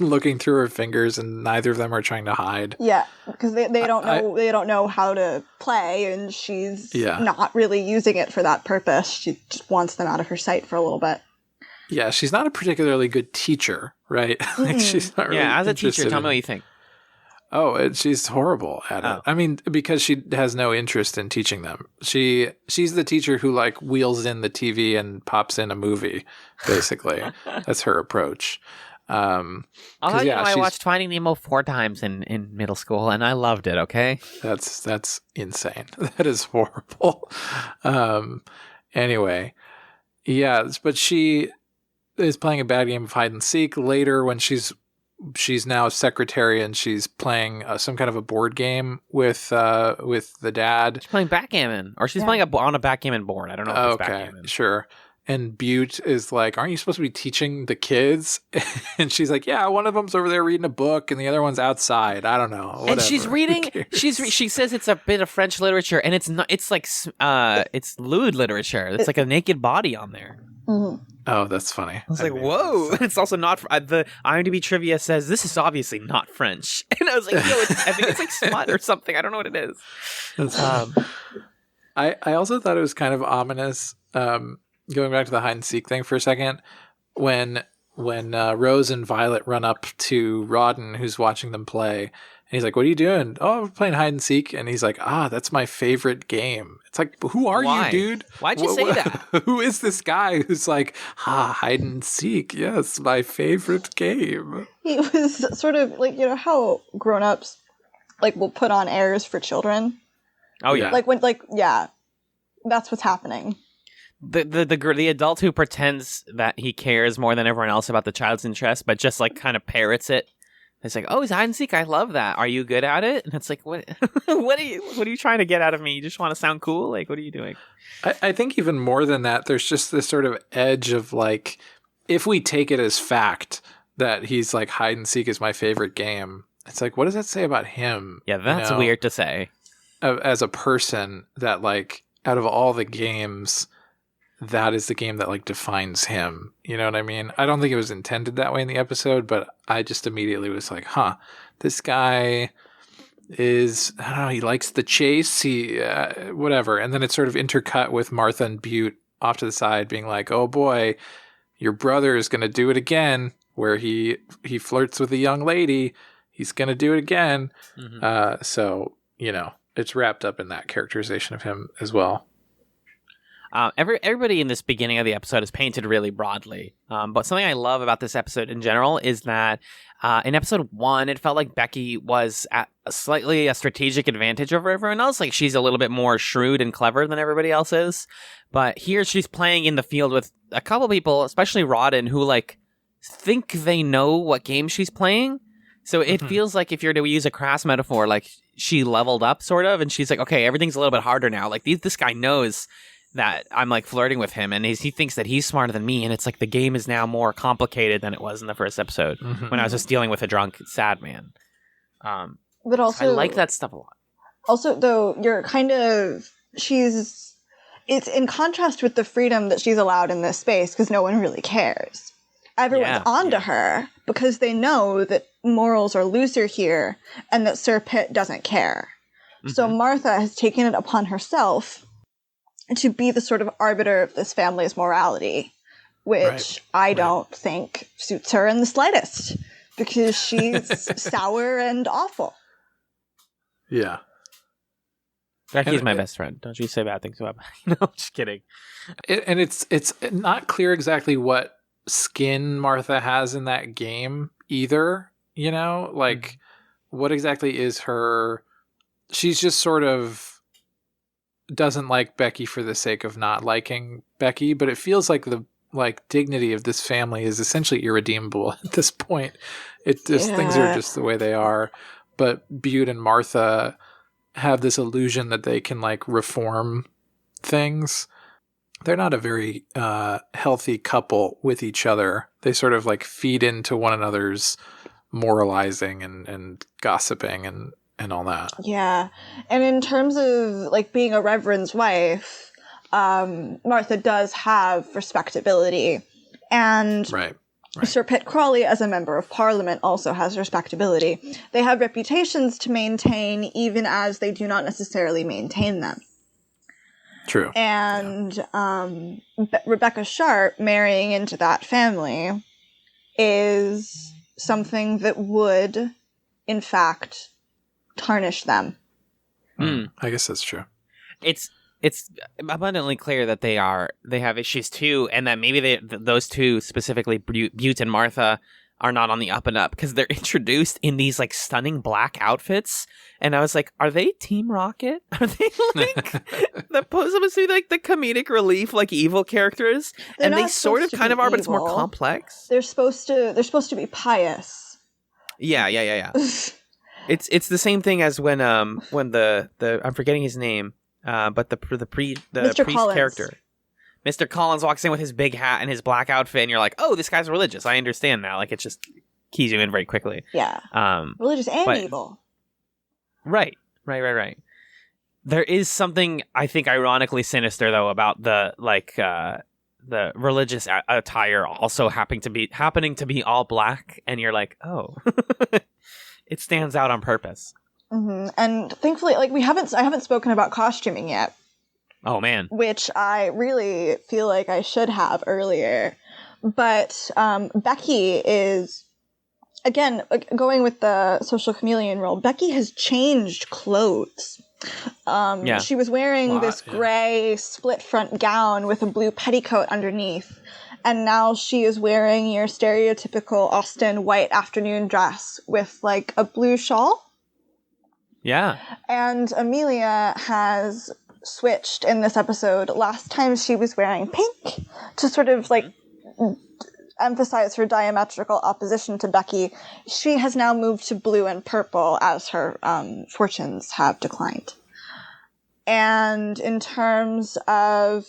looking through her fingers, and neither of them are trying to hide. Yeah, because they don't know how to play, and she's not really using it for that purpose. She just wants them out of her sight for a little bit. Yeah, she's not a particularly good teacher, right? Like she's not really as a teacher, tell me in... what you think. Oh, she's horrible at it. I mean, because she has no interest in teaching them. She's the teacher who like wheels in the TV and pops in a movie, basically. That's her approach. I watched Finding Nemo 4 times in middle school, and I loved it. Okay, that's insane. That is horrible. Anyway, yeah, but she is playing a bad game of hide and seek later when she's now a secretary and she's playing some kind of a board game with the dad. She's playing backgammon, or she's playing on a backgammon board. I don't know if it's backgammon. Sure. And Butte is like, aren't you supposed to be teaching the kids? And she's like, yeah, one of them's over there reading a book and the other one's outside. I don't know. Whatever. And she's reading, she says it's a bit of French literature, and it's not, it's like, it's lewd literature. It's like a naked body on there. Mm-hmm. Oh, that's funny. I was like, whoa. It's also not, the IMDb trivia says this is obviously not French. And I was like, I think it's like smut or something. I don't know what it is. I also thought it was kind of ominous, going back to the hide and seek thing for a second, when Rose and Violet run up to Rawdon, who's watching them play, and he's like, what are you doing? Oh, I'm playing hide and seek. And he's like, that's my favorite game. It's like, who are you, dude? Why'd you say that? Who is this guy who's like, hide and seek? Yes, my favorite game. He was sort of like, how grown-ups like will put on airs for children. Oh yeah. That's what's happening. The adult who pretends that he cares more than everyone else about the child's interest, but just like kind of parrots it. It's like, oh, it's hide and seek. I love that. Are you good at it? And it's like, what? what are you trying to get out of me? You just want to sound cool? Like, what are you doing? I think even more than that, there's just this sort of edge of like, if we take it as fact that he's like hide and seek is my favorite game, it's like, what does that say about him? Yeah, that's weird to say. As a person, that like out of all the games, that is the game that like defines him. You know what I mean? I don't think it was intended that way in the episode, but I just immediately was like, this guy is, I don't know, he likes the chase, whatever. And then it's sort of intercut with Martha and Butte off to the side being like, oh boy, your brother is going to do it again, where he flirts with a young lady. He's going to do it again. Mm-hmm. So, it's wrapped up in that characterization of him as well. Everybody in this beginning of the episode is painted really broadly. But something I love about this episode in general is that in episode 1, it felt like Becky was at a strategic advantage over everyone else. Like she's a little bit more shrewd and clever than everybody else is. But here she's playing in the field with a couple people, especially Rodden, who like think they know what game she's playing. So it feels like, if you're to use a crass metaphor, like she leveled up sort of, and she's like, okay, everything's a little bit harder now. Like this guy knows that I'm like flirting with him, and he thinks that he's smarter than me, and it's like the game is now more complicated than it was in the first episode when I was just dealing with a drunk sad man. But also, I like that stuff a lot. Also, though, it's in contrast with the freedom that she's allowed in this space, because no one really cares. Everyone's onto her because they know that morals are looser here and that Sir Pitt doesn't care. So Martha has taken it upon herself to be the sort of arbiter of this family's morality, which I don't think suits her in the slightest, because she's sour and awful. Yeah. Becky's my best friend. Don't you say bad things about me. No, just kidding. And it's not clear exactly what skin Martha has in that game either, you know? Like, what exactly is her... She's just sort of doesn't like Becky for the sake of not liking Becky, but it feels like the dignity of this family is essentially irredeemable at this point. Things are just the way they are. But Butte and Martha have this illusion that they can like reform things. They're not a very healthy couple with each other. They sort of like feed into one another's moralizing and gossiping and all that. Yeah. And in terms of like being a reverend's wife, Martha does have respectability. And right. Sir Pitt Crawley, as a member of Parliament, also has respectability. They have reputations to maintain, even as they do not necessarily maintain them. True. And Rebecca Sharp marrying into that family is something that would, in fact, tarnish them. I guess that's true. It's abundantly clear that they have issues too, and that maybe those two, specifically Butte and Martha, are not on the up and up, because they're introduced in these like stunning black outfits, and I was like, are they Team Rocket? Are they like supposed to be like the comedic relief, like evil characters? And they sort of kind of are, but it's more complex. They're supposed to be pious. Yeah. It's the same thing as when the I'm forgetting his name, but the priest character, Mr. Collins, walks in with his big hat and his black outfit, and you're like, oh, this guy's religious. I understand now. Like, it just keys you in very quickly. Yeah. Religious and evil. Right. There is something, I think, ironically sinister though about the religious attire also happening to be all black, and you're like, oh, it stands out on purpose. Mm-hmm. And thankfully, like I haven't spoken about costuming yet. Oh man, which I really feel like I should have earlier. But Becky is, again, going with the social chameleon role. Becky has changed clothes. She was wearing this gray split front gown with a blue petticoat underneath. And now she is wearing your stereotypical Austen white afternoon dress with like a blue shawl. Yeah. And Amelia has switched in this episode. Last time she was wearing pink to sort of like emphasize her diametrical opposition to Becky. She has now moved to blue and purple as her fortunes have declined. And in terms of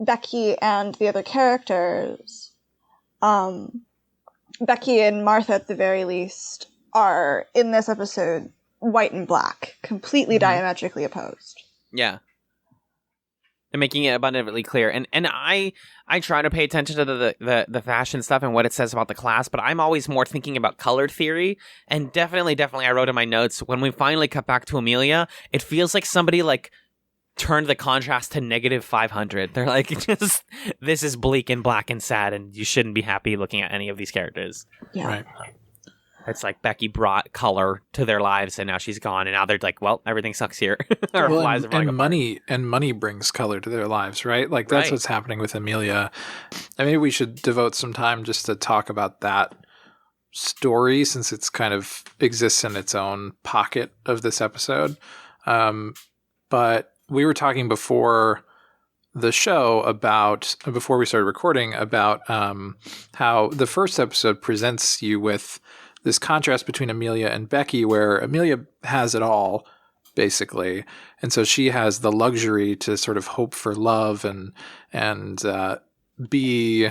Becky and the other characters, Becky and Martha at the very least are in this episode white and black, completely diametrically opposed. Yeah. They're making it abundantly clear. And I try to pay attention to the fashion stuff and what it says about the class, but I'm always more thinking about color theory. And definitely I wrote in my notes, when we finally cut back to Amelia, it feels like somebody like turned the contrast to -500. They're like, this is bleak and black and sad, and you shouldn't be happy looking at any of these characters. Yeah. Right. It's like Becky brought color to their lives, and now she's gone, and now they're like, well, everything sucks here. Our lives are falling apart. money brings color to their lives, right? Like that's Right. what's happening with Amelia. I mean, we should devote some time just to talk about that story, since it's kind of exists in its own pocket of this episode. But we were talking before the show before we started recording about how the first episode presents you with this contrast between Amelia and Becky, where Amelia has it all, basically. And so she has the luxury to sort of hope for love and be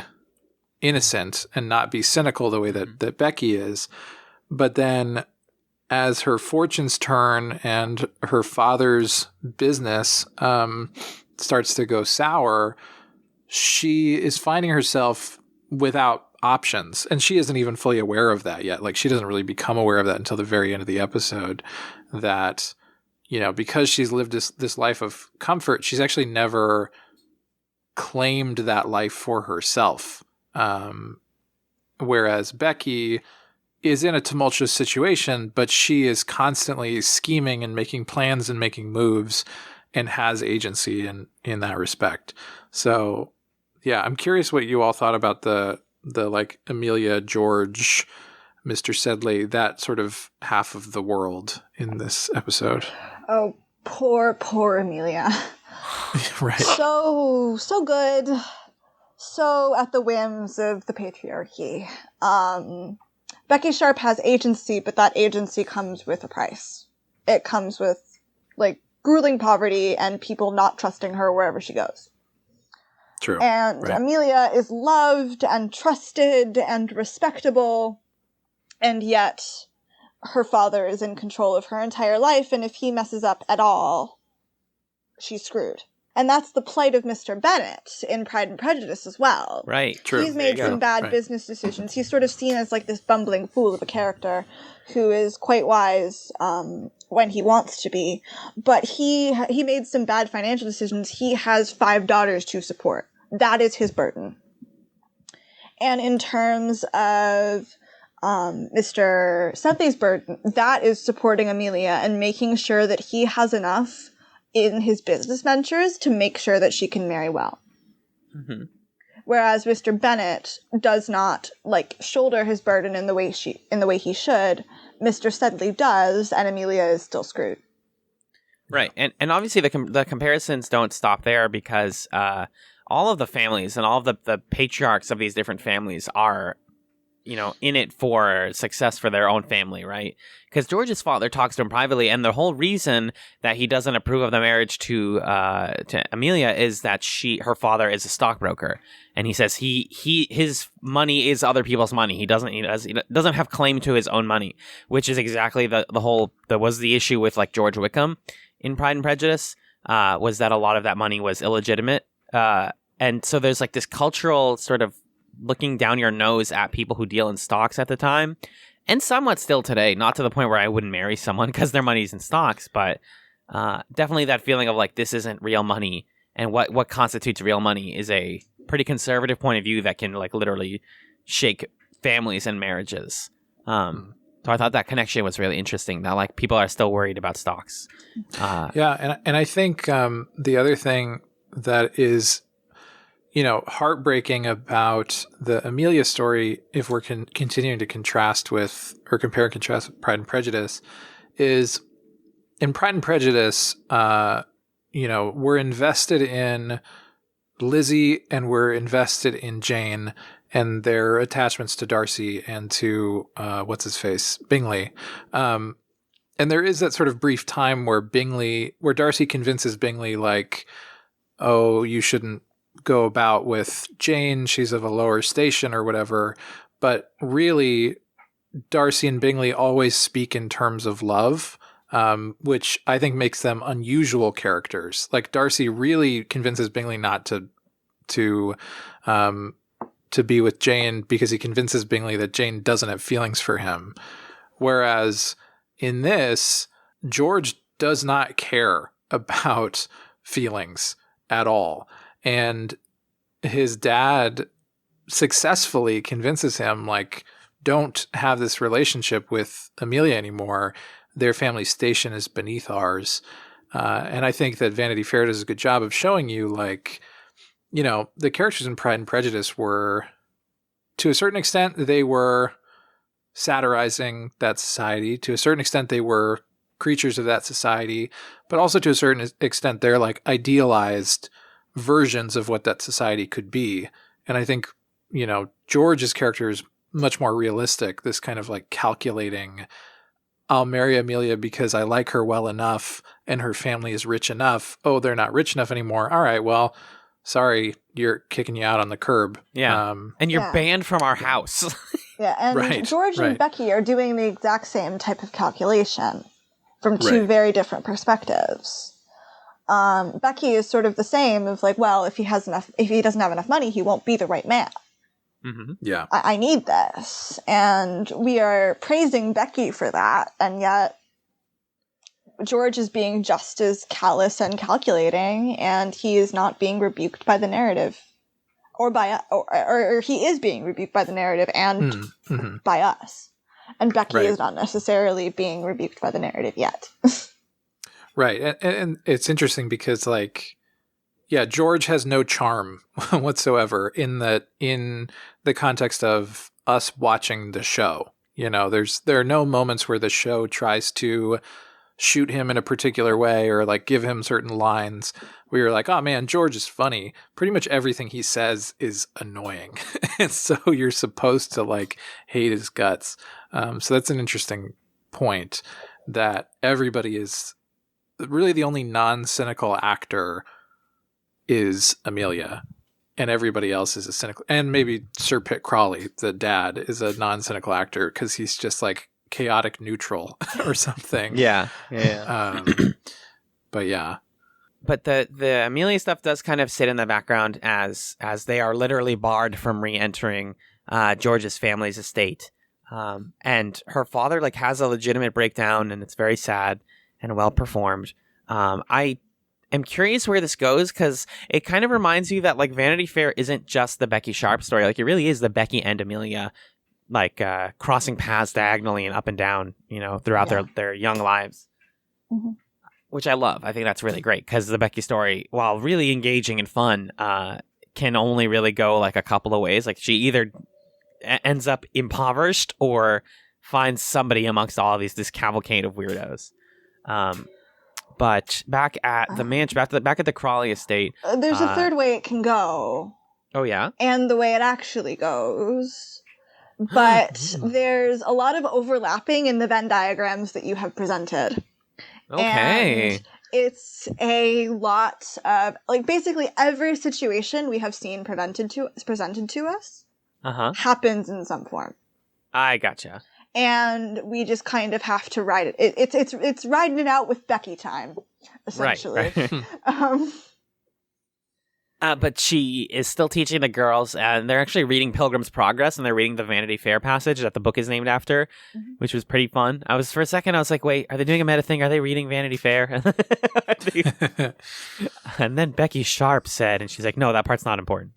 innocent and not be cynical the way that Becky is. But then as her fortunes turn and her father's business starts to go sour, she is finding herself without options. And she isn't even fully aware of that yet. Like, she doesn't really become aware of that until the very end of the episode, that, you know, because she's lived this life of comfort, she's actually never claimed that life for herself. Whereas Becky is in a tumultuous situation, but she is constantly scheming and making plans and making moves and has agency in that respect. So yeah, I'm curious what you all thought about the like Amelia, George, Mr. Sedley, that sort of half of the world in this episode. Oh, poor Amelia. Right. So good. So at the whims of the patriarchy. Becky Sharp has agency, but that agency comes with a price. It comes with, like, grueling poverty and people not trusting her wherever she goes. True. And right. Amelia is loved and trusted and respectable, and yet her father is in control of her entire life, and if he messes up at all, she's screwed. And that's the plight of Mr. Bennett in Pride and Prejudice as well. Right. True. He's made some bad business decisions. He's sort of seen as like this bumbling fool of a character who is quite wise when he wants to be. But he made some bad financial decisions. He has 5 daughters to support. That is his burden. And in terms of Mr. Sedley's burden, that is supporting Amelia and making sure that he has enough in his business ventures to make sure that she can marry well. Mm-hmm. Whereas Mr. Bennett does not, like, shoulder his burden in the way he should. Mr. Sedley does, and Amelia is still screwed. Right, and obviously the comparisons don't stop there, because all of the families and all of the patriarchs of these different families are, you know, in it for success for their own family, right? Because George's father talks to him privately, and the whole reason that he doesn't approve of the marriage to Amelia is that her father is a stockbroker, and he says his money is other people's money. He doesn't have claim to his own money, which is exactly that was the issue with, like, George Wickham in Pride and Prejudice, was that a lot of that money was illegitimate, and so there's like this cultural sort of looking down your nose at people who deal in stocks at the time, and somewhat still today, not to the point where I wouldn't marry someone because their money's in stocks, but definitely that feeling of like, this isn't real money, and what constitutes real money is a pretty conservative point of view that can, like, literally shake families and marriages. So I thought that connection was really interesting, that, like, people are still worried about stocks. Yeah, and I think the other thing that is, you know, heartbreaking about the Amelia story, if we're continuing to contrast with, or compare and contrast with Pride and Prejudice, is in Pride and Prejudice, you know, we're invested in Lizzie and we're invested in Jane and their attachments to Darcy and to, Bingley. And there is that sort of brief time where Darcy convinces Bingley, like, oh, you shouldn't go about with Jane, she's of a lower station or whatever. But really, Darcy and Bingley always speak in terms of love, which I think makes them unusual characters. Like, Darcy really convinces Bingley not to be with Jane because he convinces Bingley that Jane doesn't have feelings for him. Whereas in this, George does not care about feelings at all. And his dad successfully convinces him, like, don't have this relationship with Amelia anymore. Their family station is beneath ours. And I think that Vanity Fair does a good job of showing you, like, you know, the characters in Pride and Prejudice were, to a certain extent, they were satirizing that society. To a certain extent, they were creatures of that society. But also to a certain extent, they're like idealized versions of what that society could be. And I think, you know, George's character is much more realistic, this kind of like calculating, I'll marry Amelia because I like her well enough and her family is rich enough. Oh, they're not rich enough anymore. All right, well, sorry, you're kicking you out on the curb. Yeah. And you're banned from our house. Yeah, and George and Becky are doing the exact same type of calculation from two very different perspectives. Becky is sort of the same of like, well, if he doesn't have enough money, he won't be the right man. Mm-hmm. Yeah. I need this. And we are praising Becky for that. And yet George is being just as callous and calculating, and he is not being rebuked by the narrative. Or he is being rebuked by the narrative and by us. And Becky is not necessarily being rebuked by the narrative yet. Right. And it's interesting because, like, yeah, George has no charm whatsoever in the context of us watching the show. You know, there are no moments where the show tries to shoot him in a particular way or like give him certain lines where you're like, oh man, George is funny. Pretty much everything he says is annoying. And so you're supposed to like hate his guts. So that's an interesting point, that everybody is really, the only non-cynical actor is Amelia, and everybody else is a cynical, and maybe Sir Pitt Crawley, the dad, is a non-cynical actor because he's just like chaotic neutral or something. Yeah. But yeah. But the Amelia stuff does kind of sit in the background as they are literally barred from re-entering George's family's estate. And her father like has a legitimate breakdown, and it's very sad and well performed. I am curious where this goes, because it kind of reminds you that like Vanity Fair isn't just the Becky Sharp story. Like it really is the Becky and Amelia like crossing paths diagonally and up and down, you know, throughout their young lives. Mm-hmm. Which I love. I think that's really great, because the Becky story, while really engaging and fun, can only really go like a couple of ways. Like she either ends up impoverished or finds somebody amongst all of this cavalcade of weirdos. But back at the mansion, back at the Crawley estate, there's a third way it can go. Oh yeah, and the way it actually goes. But there's a lot of overlapping in the Venn diagrams that you have presented. Okay. And it's a lot of, like, basically every situation we have seen presented to us happens in some form. I gotcha. And we just kind of have to ride it. It's riding it out with Becky time, essentially. Right. But she is still teaching the girls, and they're actually reading Pilgrim's Progress, and they're reading the Vanity Fair passage that the book is named after, which was pretty fun. For a second, I was like, wait, are they doing a meta thing? Are they reading Vanity Fair? And then Becky Sharp said, and she's like, no, that part's not important.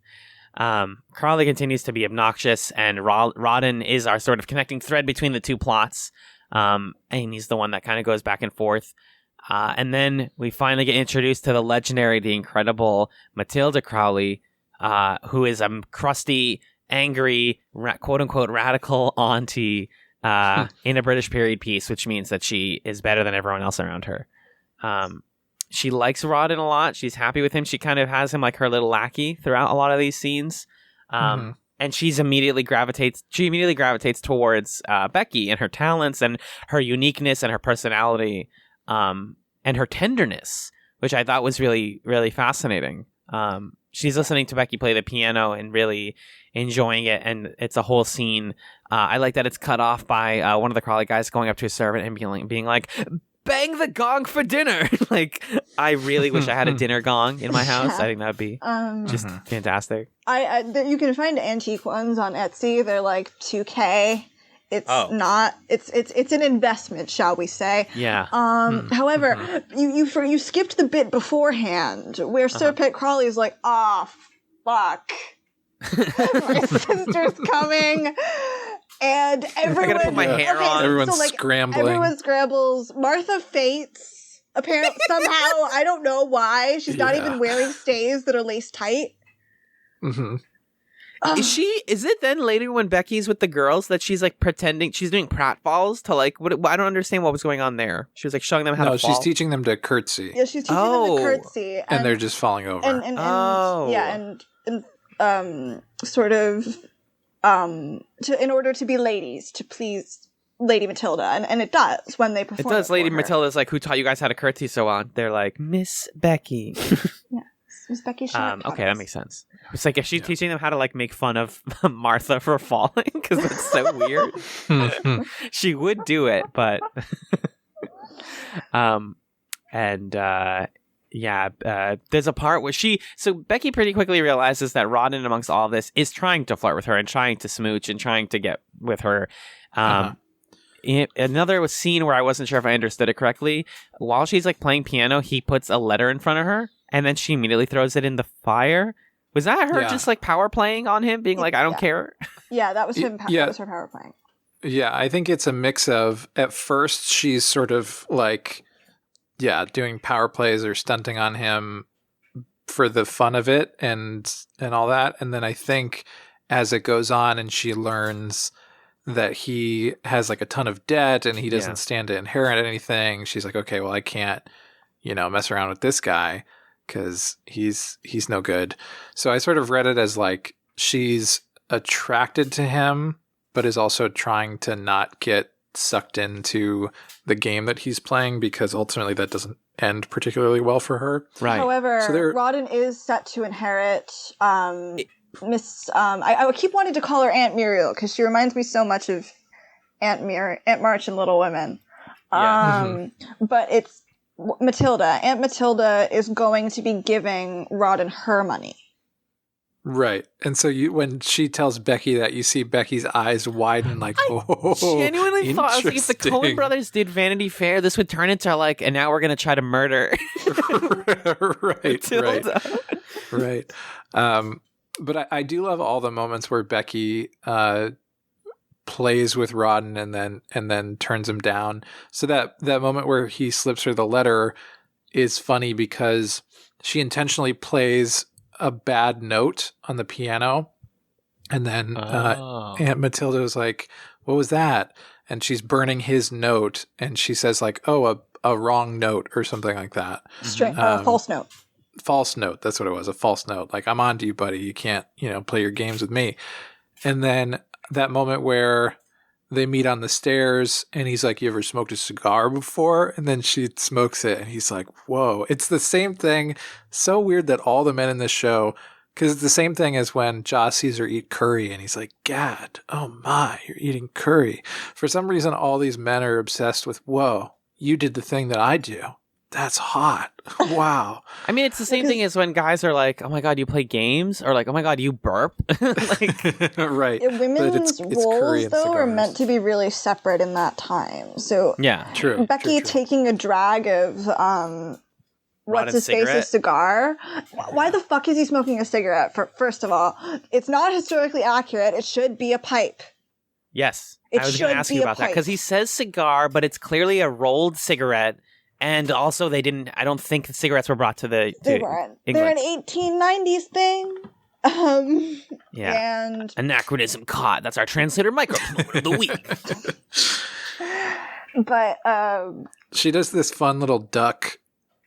Crawley continues to be obnoxious, and Rawdon is our sort of connecting thread between the two plots. And he's the one that kind of goes back and forth. And then we finally get introduced to the legendary, the incredible Matilda Crawley, who is a crusty, angry, quote-unquote radical auntie in a British period piece, which means that she is better than everyone else around her. She likes Rawdon a lot. She's happy with him. She kind of has him like her little lackey throughout a lot of these scenes. And she immediately gravitates towards Becky and her talents and her uniqueness and her personality. And her tenderness, which I thought was really, really fascinating. She's listening to Becky play the piano and really enjoying it, and it's a whole scene. I like that it's cut off by one of the Crawley guys going up to a servant and being like, bang the gong for dinner! Like, I really wish I had a dinner gong in my house. I think that would be just fantastic. You can find antique ones on Etsy. They're like $2K. It's not. It's an investment, shall we say? Yeah. However, you skipped the bit beforehand where Sir Pitt Crawley is like, "Ah, fuck, my sister's coming," And everyone, put my hair on. Everyone's scrambling. Everyone scrambles. Martha faints. Apparently, somehow, I don't know why. She's not even wearing stays that are laced tight. Mm-hmm. Is it then later when Becky's with the girls that she's like pretending she's doing pratfalls to like what? I don't understand what was going on there. She was like showing them how to fall. She's teaching them to curtsy. Yeah, she's teaching them to curtsy, and they're just falling over. And sort of in order to be ladies, to please Lady Matilda, and it does when they perform. It does. Lady Matilda's like, who taught you guys how to curtsy so on? They're like, Miss Becky. Yeah. Miss Becky Sharp. Okay, that makes sense. It's like, is she teaching them how to like make fun of Martha for falling? Because that's so weird. She would do it, but there's a part where so Becky pretty quickly realizes that Rodden, amongst all this, is trying to flirt with her and trying to smooch and trying to get with her. Another scene where I wasn't sure if I understood it correctly. While she's like playing piano, he puts a letter in front of her, and then she immediately throws it in the fire. Was that her just like power playing on him, being like, I don't care? Yeah, that was him. That was her power playing. Yeah, I think it's a mix of, at first she's sort of like, doing power plays or stunting on him for the fun of it and all that. And then I think as it goes on and she learns that he has like a ton of debt and he doesn't stand to inherit anything, she's like, okay, well, I can't, mess around with this guy because he's no good. So I sort of read it as like she's attracted to him, but is also trying to not get sucked into the game that he's playing, because ultimately that doesn't end particularly well for her. Right. However, Rodden is set to inherit Miss. I keep wanting to call her Aunt Muriel because she reminds me so much of Aunt March in Little Women. But it's Matilda. Aunt Matilda is going to be giving Rodden her money. Right. And so when she tells Becky that, you see Becky's eyes widen like, I genuinely thought, I was like, if the Coen brothers did Vanity Fair, this would turn into like, and now we're going to try to murder. Right. But I do love all the moments where Becky plays with Rodden and then turns him down. So that moment where he slips her the letter is funny because she intentionally plays a bad note on the piano, and then Aunt Matilda was like, what was that? And she's burning his note, and she says like, oh, a wrong note or something like that. False note. False note, that's what it was, a false note. Like, I'm on to you, buddy, you can't play your games with me. And then that moment where they meet on the stairs and he's like, you ever smoked a cigar before? And then she smokes it and he's like, whoa. It's the same thing. So weird that all the men in this show, because it's the same thing as when Joss sees her eat curry and he's like, Gad, oh my, you're eating curry. For some reason, all these men are obsessed with, whoa, you did the thing that I do. That's hot. Wow. I mean, it's the same thing as when guys are like, oh my God, you play games? Or like, oh my God, you burp? Like, right. Women's roles, though, are meant to be really separate in that time. So yeah, true. Becky taking a drag of what's his face's cigar. Why the fuck is he smoking a cigarette? First of all, it's not historically accurate. It should be a pipe. Yes. I was going to ask you about that because he says cigar, but it's clearly a rolled cigarette. And also, I don't think the cigarettes were brought to the. They weren't. They're an 1890s thing. And anachronism caught. That's our translator microphone of the week. But she does this fun little duck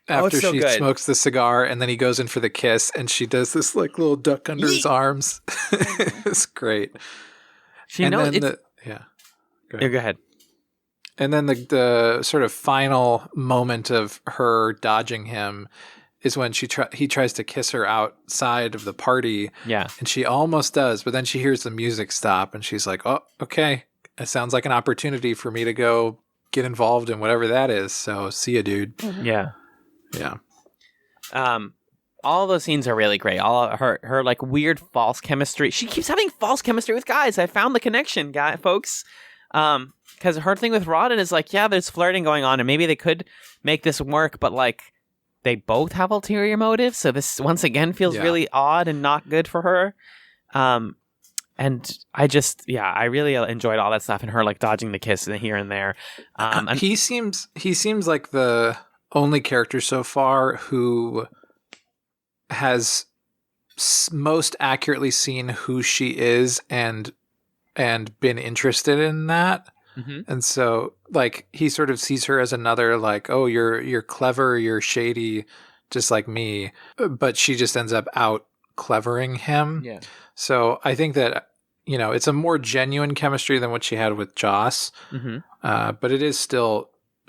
after she smokes the cigar, and then he goes in for the kiss, and she does this like little duck under his arms. It's great. Go ahead. And then the sort of final moment of her dodging him is when he tries to kiss her outside of the party. Yeah. And she almost does, but then she hears the music stop and she's like, oh, okay. It sounds like an opportunity for me to go get involved in whatever that is. So see ya, dude. Mm-hmm. Yeah. Yeah. All those scenes are really great. All of her like weird false chemistry. She keeps having false chemistry with guys. I found the connection, folks. Because her thing with Rodden is like, yeah, there's flirting going on, and maybe they could make this work, but like, they both have ulterior motives, so this once again feels really odd and not good for her. And I really enjoyed all that stuff and her like dodging the kiss here and there. And he seems like the only character so far who has most accurately seen who she is and been interested in that. Mhm. And so like he sort of sees her as another like, oh, you're clever, you're shady, just like me, but she just ends up out clevering him. Yeah. So I think that, you know, it's a more genuine chemistry than what she had with Joss. Mm-hmm. But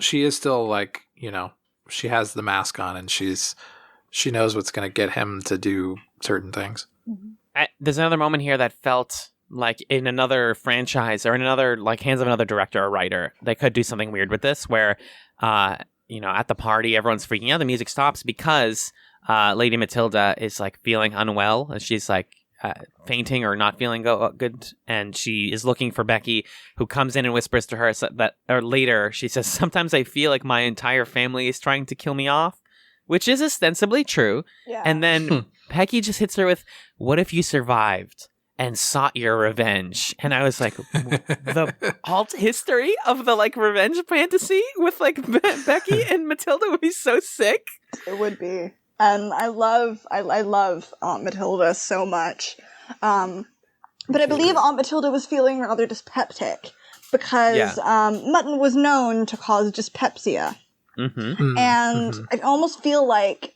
she is still like, you know, she has the mask on and she knows what's going to get him to do certain things. There's another moment here that felt like in another franchise or in another like hands of another director or writer, they could do something weird with this where, you know, at the party, everyone's freaking out. The music stops because Lady Matilda is like feeling unwell. And she's like fainting or not feeling good. And she is looking for Becky, who comes in and whispers to her or later she says, sometimes I feel like my entire family is trying to kill me off, which is ostensibly true. Yeah. And then Becky just hits her with, what if you survived and sought your revenge? And I was like, the alt history of the like revenge fantasy with like Becky and Matilda would be so sick. It would be. And I love Aunt Matilda so much. But I believe Aunt Matilda was feeling rather dyspeptic because mutton was known to cause dyspepsia. Mm-hmm. And I almost feel like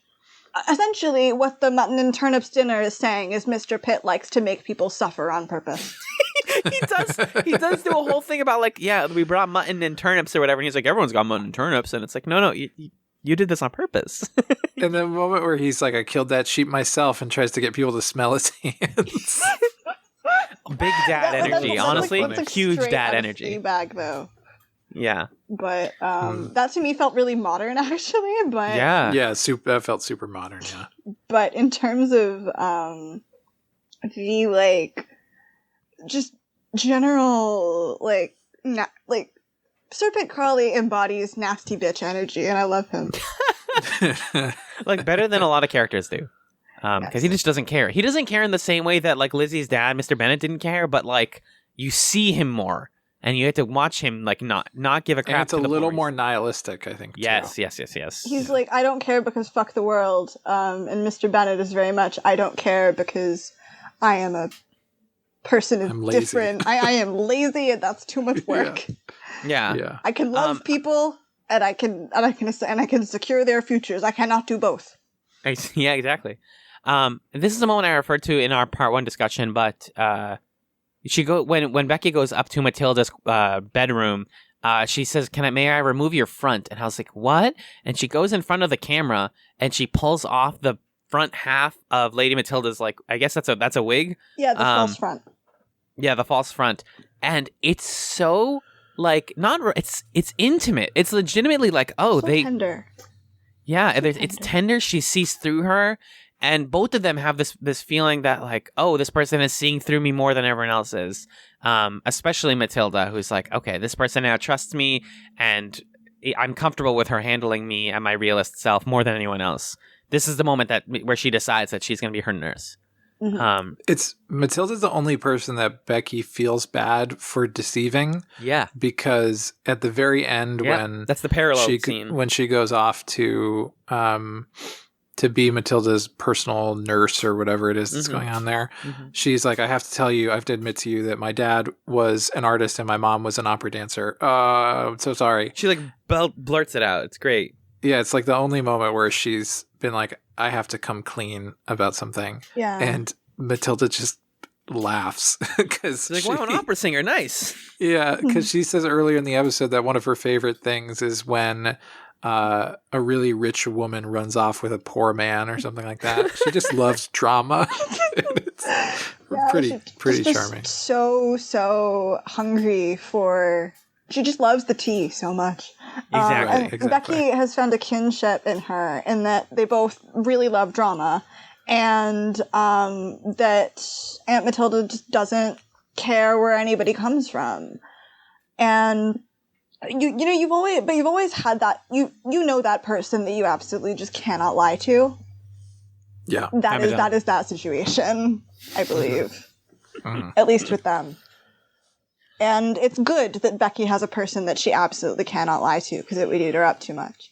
essentially what the mutton and turnips dinner is saying is Mr. Pitt likes to make people suffer on purpose. He does do a whole thing about like, yeah, we brought mutton and turnips or whatever. And he's like, everyone's got mutton and turnips. And it's like, no, you did this on purpose. And the moment where he's like, I killed that sheep myself and tries to get people to smell his hands. Big dad energy, honestly. That's like Huge straight dad out of energy. Fleabag, though. Yeah. But that to me felt really modern, actually. But Yeah, that felt super modern, yeah. But in terms of the, like, just general, like, Serpent Crowley embodies nasty bitch energy, and I love him. Like, better than a lot of characters do. Because he just doesn't care. He doesn't care in the same way that, like, Lizzie's dad, Mr. Bennett, didn't care, but, like, you see him more. And you have to watch him, like, not give a crap. And it's a little more nihilistic, I think, Yes. too. Yes. He's like, I don't care because fuck the world. And Mr. Bennett is very much, I don't care because I am a person of different. I am lazy and that's too much work. Yeah. I can love people and I can secure their futures. I cannot do both. Yeah, exactly. This is a moment I referred to in our part 1 discussion, but when Becky goes up to Matilda's bedroom, she says, may I remove your front? And I was like, what? And she goes in front of the camera and she pulls off the front half of Lady Matilda's, like, I guess that's a wig. Yeah, the false front. Yeah, the false front. And it's so like it's intimate. It's legitimately like, oh, so tender. Yeah, it's tender. She sees through her. And both of them have this feeling that, like, oh, this person is seeing through me more than everyone else is. Especially Matilda, who's like, okay, this person now trusts me, and I'm comfortable with her handling me and my realist self more than anyone else. This is the moment where she decides that she's going to be her nurse. Mm-hmm. It's Matilda's the only person that Becky feels bad for deceiving. Yeah, because at the very end, when that's the parallel scene when she goes off to be Matilda's personal nurse or whatever it is that's going on there. Mm-hmm. She's like, I have to tell you, I have to admit to you that my dad was an artist and my mom was an opera dancer. I'm so sorry. She like blurts it out. It's great. Yeah, it's like the only moment where she's been like, I have to come clean about something. Yeah. And Matilda just laughs. Because she's like, wow, an opera singer, nice. Yeah, because she says earlier in the episode that one of her favorite things is when a really rich woman runs off with a poor man or something like that. She just loves drama. It's pretty charming. So hungry for. She just loves the tea so much. Exactly. Becky has found a kinship in her in that they both really love drama, and that Aunt Matilda just doesn't care where anybody comes from, and. You've always had that you know that person that you absolutely just cannot lie to. Yeah. That is that situation, I believe. at least with them. And it's good that Becky has a person that she absolutely cannot lie to, because it would eat her up too much.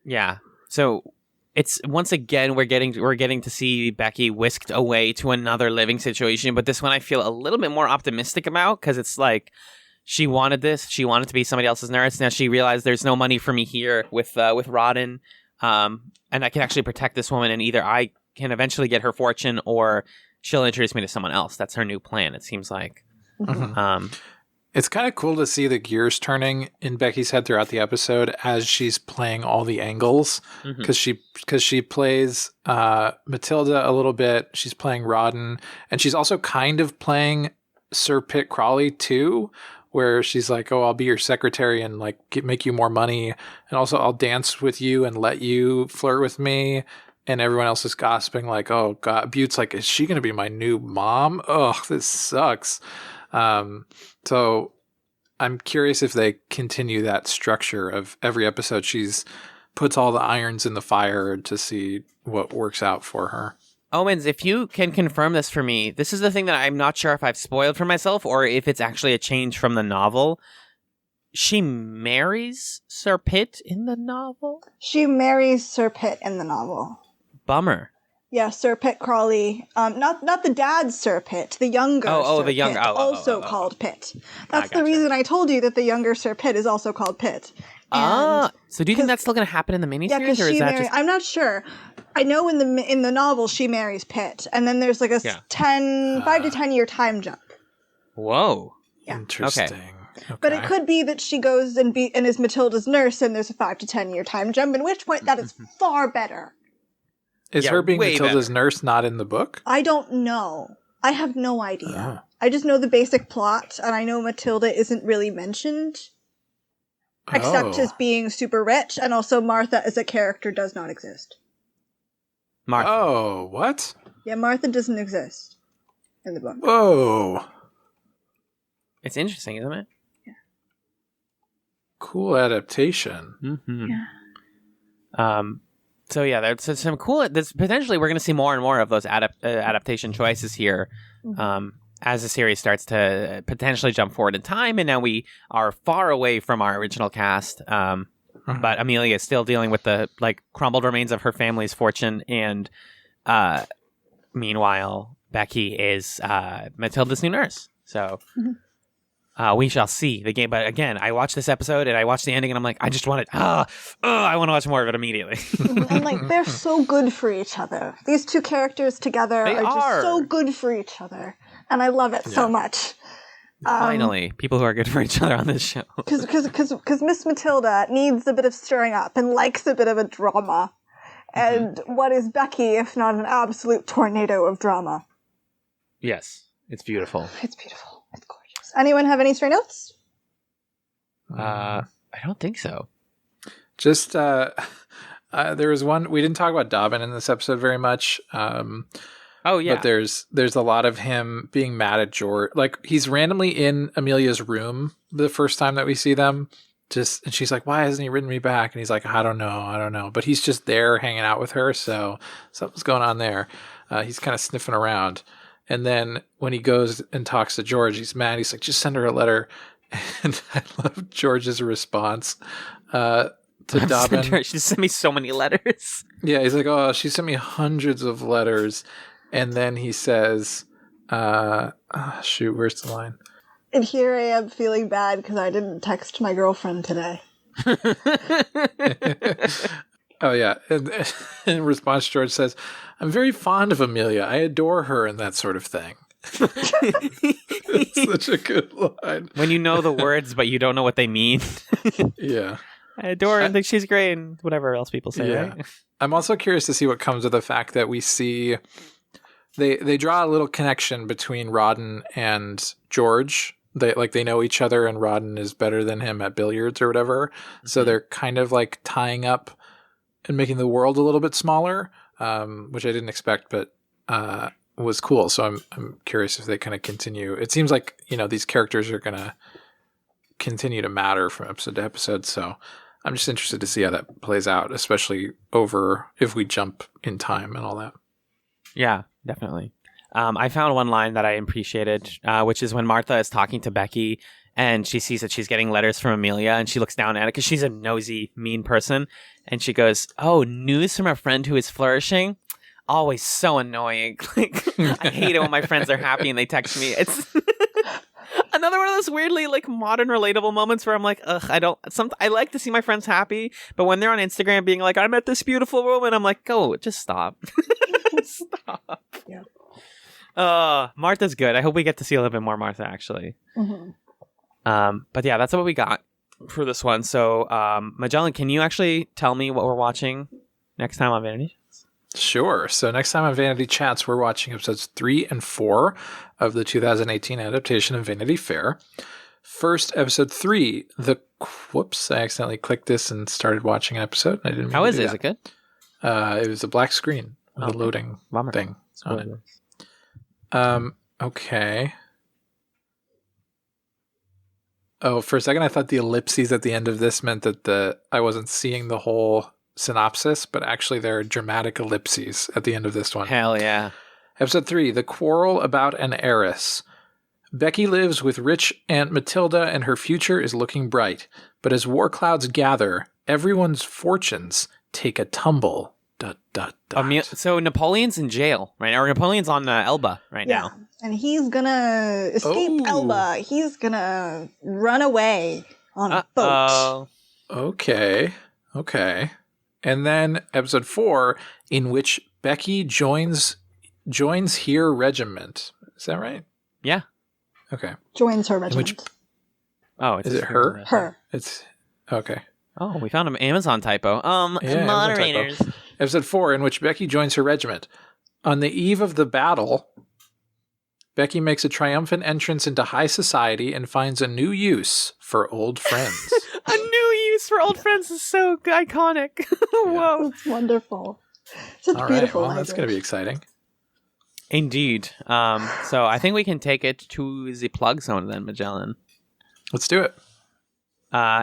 Yeah. So it's once again we're getting to see Becky whisked away to another living situation, but this one I feel a little bit more optimistic about, because it's like she wanted this. She wanted to be somebody else's nurse. Now she realized there's no money for me here with Rodden, and I can actually protect this woman, and either I can eventually get her fortune, or she'll introduce me to someone else. That's her new plan, it seems like. It's kind of cool to see the gears turning in Becky's head throughout the episode as she's playing all the angles, because she plays Matilda a little bit. She's playing Rodden, and she's also kind of playing Sir Pitt Crawley too, where she's like, "Oh, I'll be your secretary and like make you more money, and also I'll dance with you and let you flirt with me." And everyone else is gossiping like, "Oh God," Butte's like, "Is she going to be my new mom? Oh, this sucks." So I'm curious if they continue that structure of every episode she's puts all the irons in the fire to see what works out for her. Omens, if you can confirm this for me, this is the thing that I'm not sure if I've spoiled for myself or if it's actually a change from the novel. She marries Sir Pitt in the novel? She marries Sir Pitt in the novel. Bummer. Yeah, Sir Pitt Crawley. Not the dad Sir Pitt, the younger Sir the younger, Pitt, also called Pitt. That's the gotcha. reason I told you that the younger Sir Pitt is also called Pitt. So do you think that's still going to happen in the miniseries, Yeah, because or is she that marries. just... I'm not sure. I know in the novel she marries Pitt, and then there's like a 5 to 10 year time jump. Whoa. Yeah. Interesting. Okay. But it could be that she goes and is Matilda's nurse, and there's a 5 to 10 year time jump. In which point, that is far better. Is her being Matilda's nurse not in the book? I don't know. I have no idea. I just know the basic plot, and I know Matilda isn't really mentioned, except as being super rich, and also Martha as a character does not exist. Martha. Oh, what? Yeah, Martha doesn't exist in the book. Whoa. It's interesting, isn't it? Yeah. Cool adaptation. Mm-hmm. Yeah. So yeah, there's some cool. There's potentially we're going to see more and more of those adaptation choices here, as the series starts to potentially jump forward in time, and now we are far away from our original cast. But Amelia is still dealing with the crumbled remains of her family's fortune, and meanwhile, Becky is Matilda's new nurse. So. We shall see the game. But again, I watched this episode and I watched the ending and I'm like, I just want it. I want to watch more of it immediately. And they're so good for each other. These two characters together are just so good for each other. And I love it so much. Finally, people who are good for each other on this show. Because Miss Matilda needs a bit of stirring up and likes a bit of a drama. And what is Becky if not an absolute tornado of drama? Yes, it's beautiful. It's beautiful. It's gorgeous. Anyone have any stray notes? I don't think so. Just there was one. We didn't talk about Dobbin in this episode very much. Oh yeah, but there's a lot of him being mad at George. Like he's randomly in Amelia's room the first time that we see them. And she's like, "Why hasn't he written me back?" And he's like, I don't know. But he's just there hanging out with her. So something's going on there. He's kind of sniffing around. And then when he goes and talks to George, he's mad. He's like, just send her a letter. And I love George's response to Dobbin. She sent me so many letters. Yeah, he's like, oh, she sent me hundreds of letters. And then he says, where's the line? And here I am feeling bad because I didn't text my girlfriend today. Oh, yeah. And in response, George says, I'm very fond of Amelia. I adore her and that sort of thing. It's such a good line. When you know the words, but you don't know what they mean. Yeah. I adore her and think she's great and whatever else people say, right? I'm also curious to see what comes of the fact that we see they draw a little connection between Rodden and George. They know each other and Rodden is better than him at billiards or whatever. Mm-hmm. So they're kind of tying up and making the world a little bit smaller, which I didn't expect, but was cool. So I'm curious if they kind of continue. It seems like, these characters are going to continue to matter from episode to episode. So I'm just interested to see how that plays out, especially over if we jump in time and all that. Yeah, definitely. I found one line that I appreciated, which is when Martha is talking to Becky and she sees that she's getting letters from Amelia and she looks down at it because she's a nosy, mean person. And she goes, "Oh, news from a friend who is flourishing? Always so annoying." Like, I hate it when my friends are happy and they text me. It's another one of those weirdly like modern relatable moments where I'm like, ugh, I like to see my friends happy, but when they're on Instagram being like, "I met this beautiful woman," I'm like, "Go, just stop." Stop. Yeah. Martha's good. I hope we get to see a little bit more Martha, actually. Mm-hmm. But yeah, that's what we got for this one. So, Magellan, can you actually tell me what we're watching next time on Vanity? Sure. So next time on Vanity Chats, we're watching episodes 3 and 4 of the 2018 adaptation of Vanity Fair. First, episode 3, whoops, I accidentally clicked this and started watching an episode. I didn't mean How to is do it? Is that. it good? It was a black screen with a loading Bummer. thing on it. Spoilers. Okay. Oh, for a second I thought the ellipses at the end of this meant that I wasn't seeing the whole synopsis, but actually there are dramatic ellipses at the end of this one. Hell yeah. Episode 3, The Quarrel About an Heiress. Becky lives with rich Aunt Matilda and her future is looking bright. But as war clouds gather, everyone's fortunes take a tumble. ... So Napoleon's in jail, right? Or Napoleon's on Elba right Yeah. now. And he's gonna escape Oh. Elba. He's gonna run away on a boat. Okay. And then episode 4, in which Becky joins her regiment. Is that right? Yeah. Okay. Joins her regiment. Oh, it's Is it her? Her. It's okay. Oh, we found an Amazon typo. Yeah, Moderators. Episode 4, in which Becky joins her regiment. On the eve of the battle, Becky makes a triumphant entrance into high society and finds a new use for old friends. A new use for old friends is so iconic. Whoa. It's wonderful. Such All right, beautiful well, that's language. going to be exciting. Indeed. So I think we can take it to the plug zone then, Magellan. Let's do it.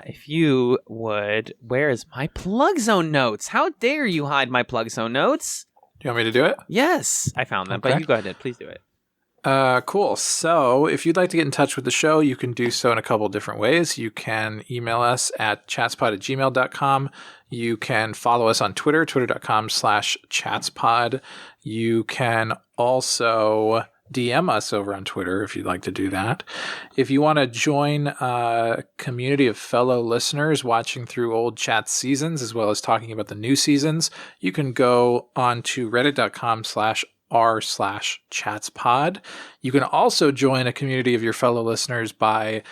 If you would, where is my plug zone notes? How dare you hide my plug zone notes? Do you want me to do it? Yes, I found them, but Okay. you go ahead. Please do it. Cool. So if you'd like to get in touch with the show, you can do so in a couple different ways. You can email us at chatspod@gmail.com. You can follow us on Twitter, twitter.com/chatspod. You can also DM us over on Twitter if you'd like to do that. If you want to join a community of fellow listeners watching through old Chatz seasons as well as talking about the new seasons, you can go on to reddit.com/r/chatspod. You can also join a community of your fellow listeners by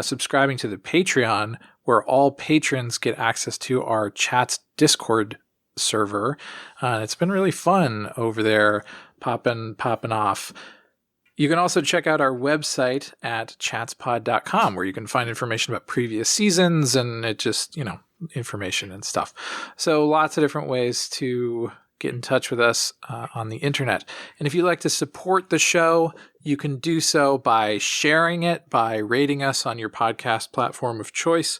subscribing to the Patreon, where all patrons get access to our Chatz Discord server. It's been really fun over there, popping off. You can also check out our website at chatspod.com, where you can find information about previous seasons and it just, information and stuff. So lots of different ways to get in touch with us on the internet. And if you'd like to support the show, you can do so by sharing it, by rating us on your podcast platform of choice,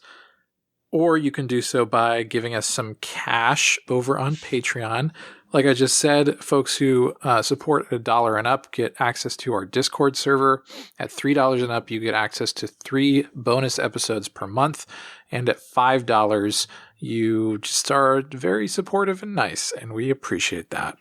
or you can do so by giving us some cash over on Patreon. Like I just said, folks who support at $1 and up get access to our Discord server. At $3 and up, you get access to 3 bonus episodes per month. And at $5, you just are very supportive and nice, and we appreciate that.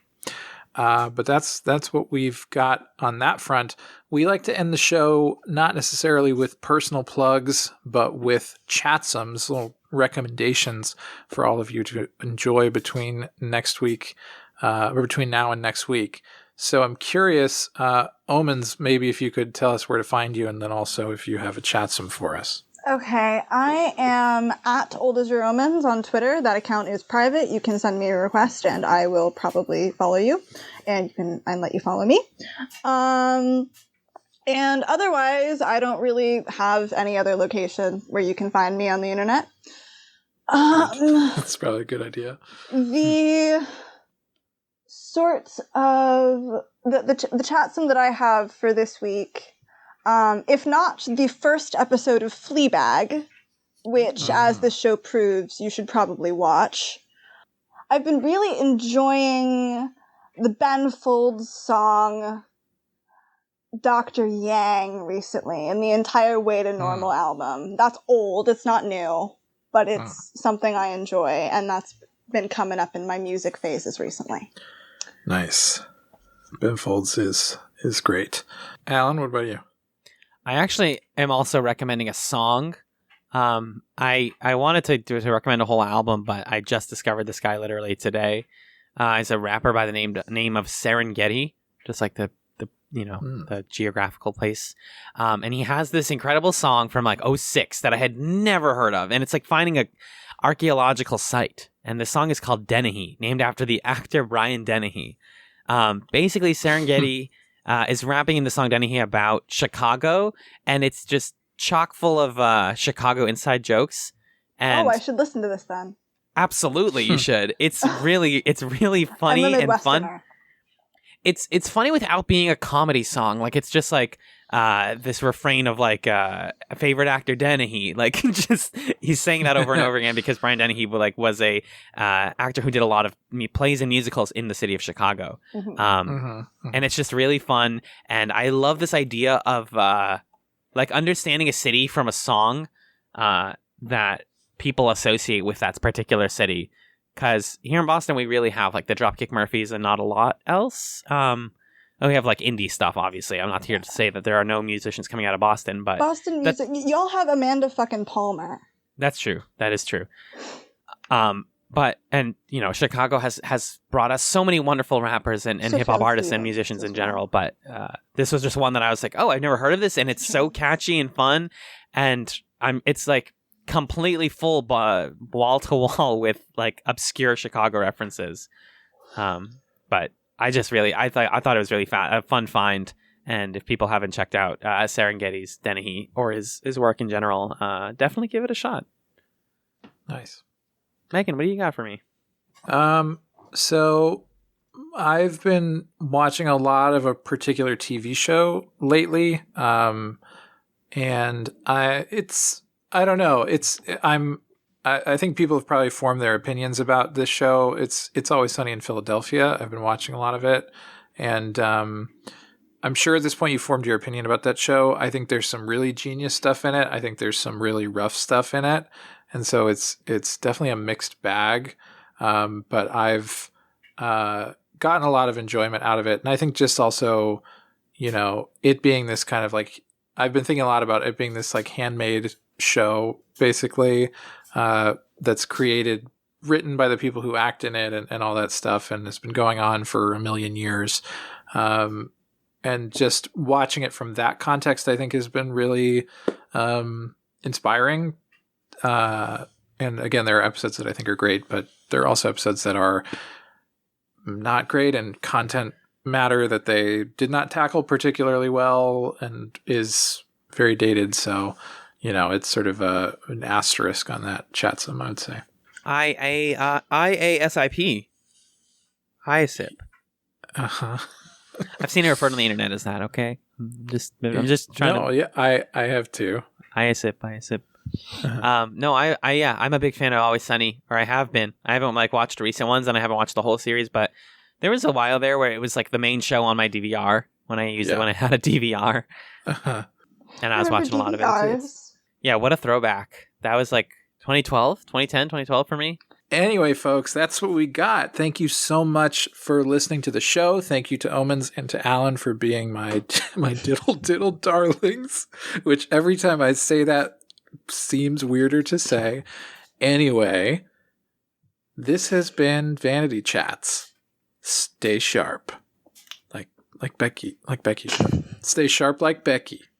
But that's what we've got on that front. We like to end the show not necessarily with personal plugs, but with chatsums, little recommendations for all of you to enjoy between next week, or between now and next week. So I'm curious, Omens, maybe if you could tell us where to find you, and then also if you have a chatsum for us. Okay, I am at Oldasyouromens on Twitter. That account is private. You can send me a request and I will probably follow you. And let you follow me. And otherwise, I don't really have any other location where you can find me on the internet. That's probably a good idea. The sorts of the chatsum that I have for this week, if not the first episode of Fleabag, which, as the show proves, you should probably watch. I've been really enjoying the Ben Folds song Dr. Yang recently in the entire Way to Normal album. That's old, it's not new, but it's something I enjoy, and that's been coming up in my music phases recently. Nice. Ben Folds is great. Alan, what about you? I actually am also recommending a song. I wanted to recommend a whole album, but I just discovered this guy literally today. He's a rapper by the name of Serengeti, just like the geographical place. And he has this incredible song from like '06 that I had never heard of, and it's like finding a archaeological site. And the song is called Dennehy, named after the actor Brian Dennehy. Basically, Serengeti is rapping in the song Dennehy about Chicago, and it's just chock full of Chicago inside jokes. And I should listen to this then. Absolutely, you should. It's really funny I'm a and fun. Midwesterner. It's funny without being a comedy song. Like, it's just like this refrain of like favorite actor Dennehy. Like, just he's saying that over and over again because Brian Dennehy was a actor who did a lot of plays and musicals in the city of Chicago. And it's just really fun. And I love this idea of like understanding a city from a song that people associate with that particular city. Because here in Boston, we really have like the Dropkick Murphys and not a lot else. And we have like indie stuff, obviously. I'm not here to say that there are no musicians coming out of Boston, but Boston music. Y'all have Amanda fucking Palmer. That's true. That is true. But Chicago has brought us so many wonderful rappers and hip hop artists and musicians in general. But this was just one that I was like, oh, I've never heard of this, and it's so catchy and fun, and it's like completely full wall to wall with like obscure Chicago references. But I thought it was really a fun find. And if people haven't checked out Serengeti's Dennehy or his work in general, definitely give it a shot. Nice. Megan, what do you got for me? So I've been watching a lot of a particular TV show lately. And I don't know. I think people have probably formed their opinions about this show. It's Always Sunny in Philadelphia. I've been watching a lot of it, and I'm sure at this point you formed your opinion about that show. I think there's some really genius stuff in it. I think there's some really rough stuff in it, and so it's definitely a mixed bag. But I've gotten a lot of enjoyment out of it, and I think just also, it being this kind of like, I've been thinking a lot about it being this like handmade show, basically, that's written by the people who act in it and all that stuff, and it's been going on for a million years. And just watching it from that context, I think has been really inspiring. And again, there are episodes that I think are great, but there are also episodes that are not great, and content matter that they did not tackle particularly well and is very dated. So, it's sort of an asterisk on that chatsum, I would say. IASIP. IASIP. Uh-huh. I've seen it referred on the internet as that, okay? I'm just trying to... Yeah, I have too. IASIP. I'm a big fan of Always Sunny, or I have been. I haven't watched recent ones, and I haven't watched the whole series, but there was a while there where it was like the main show on my DVR when I used it when I had a DVR. Uh-huh. And I was watching a lot of it. Yeah, what a throwback. That was like 2012 for me. Anyway, folks, that's what we got. Thank you so much for listening to the show. Thank you to Omens and to Alan for being my diddle darlings, which every time I say that seems weirder to say. Anyway, this has been VanityChatz. Stay sharp. Like Becky should. Stay sharp like Becky.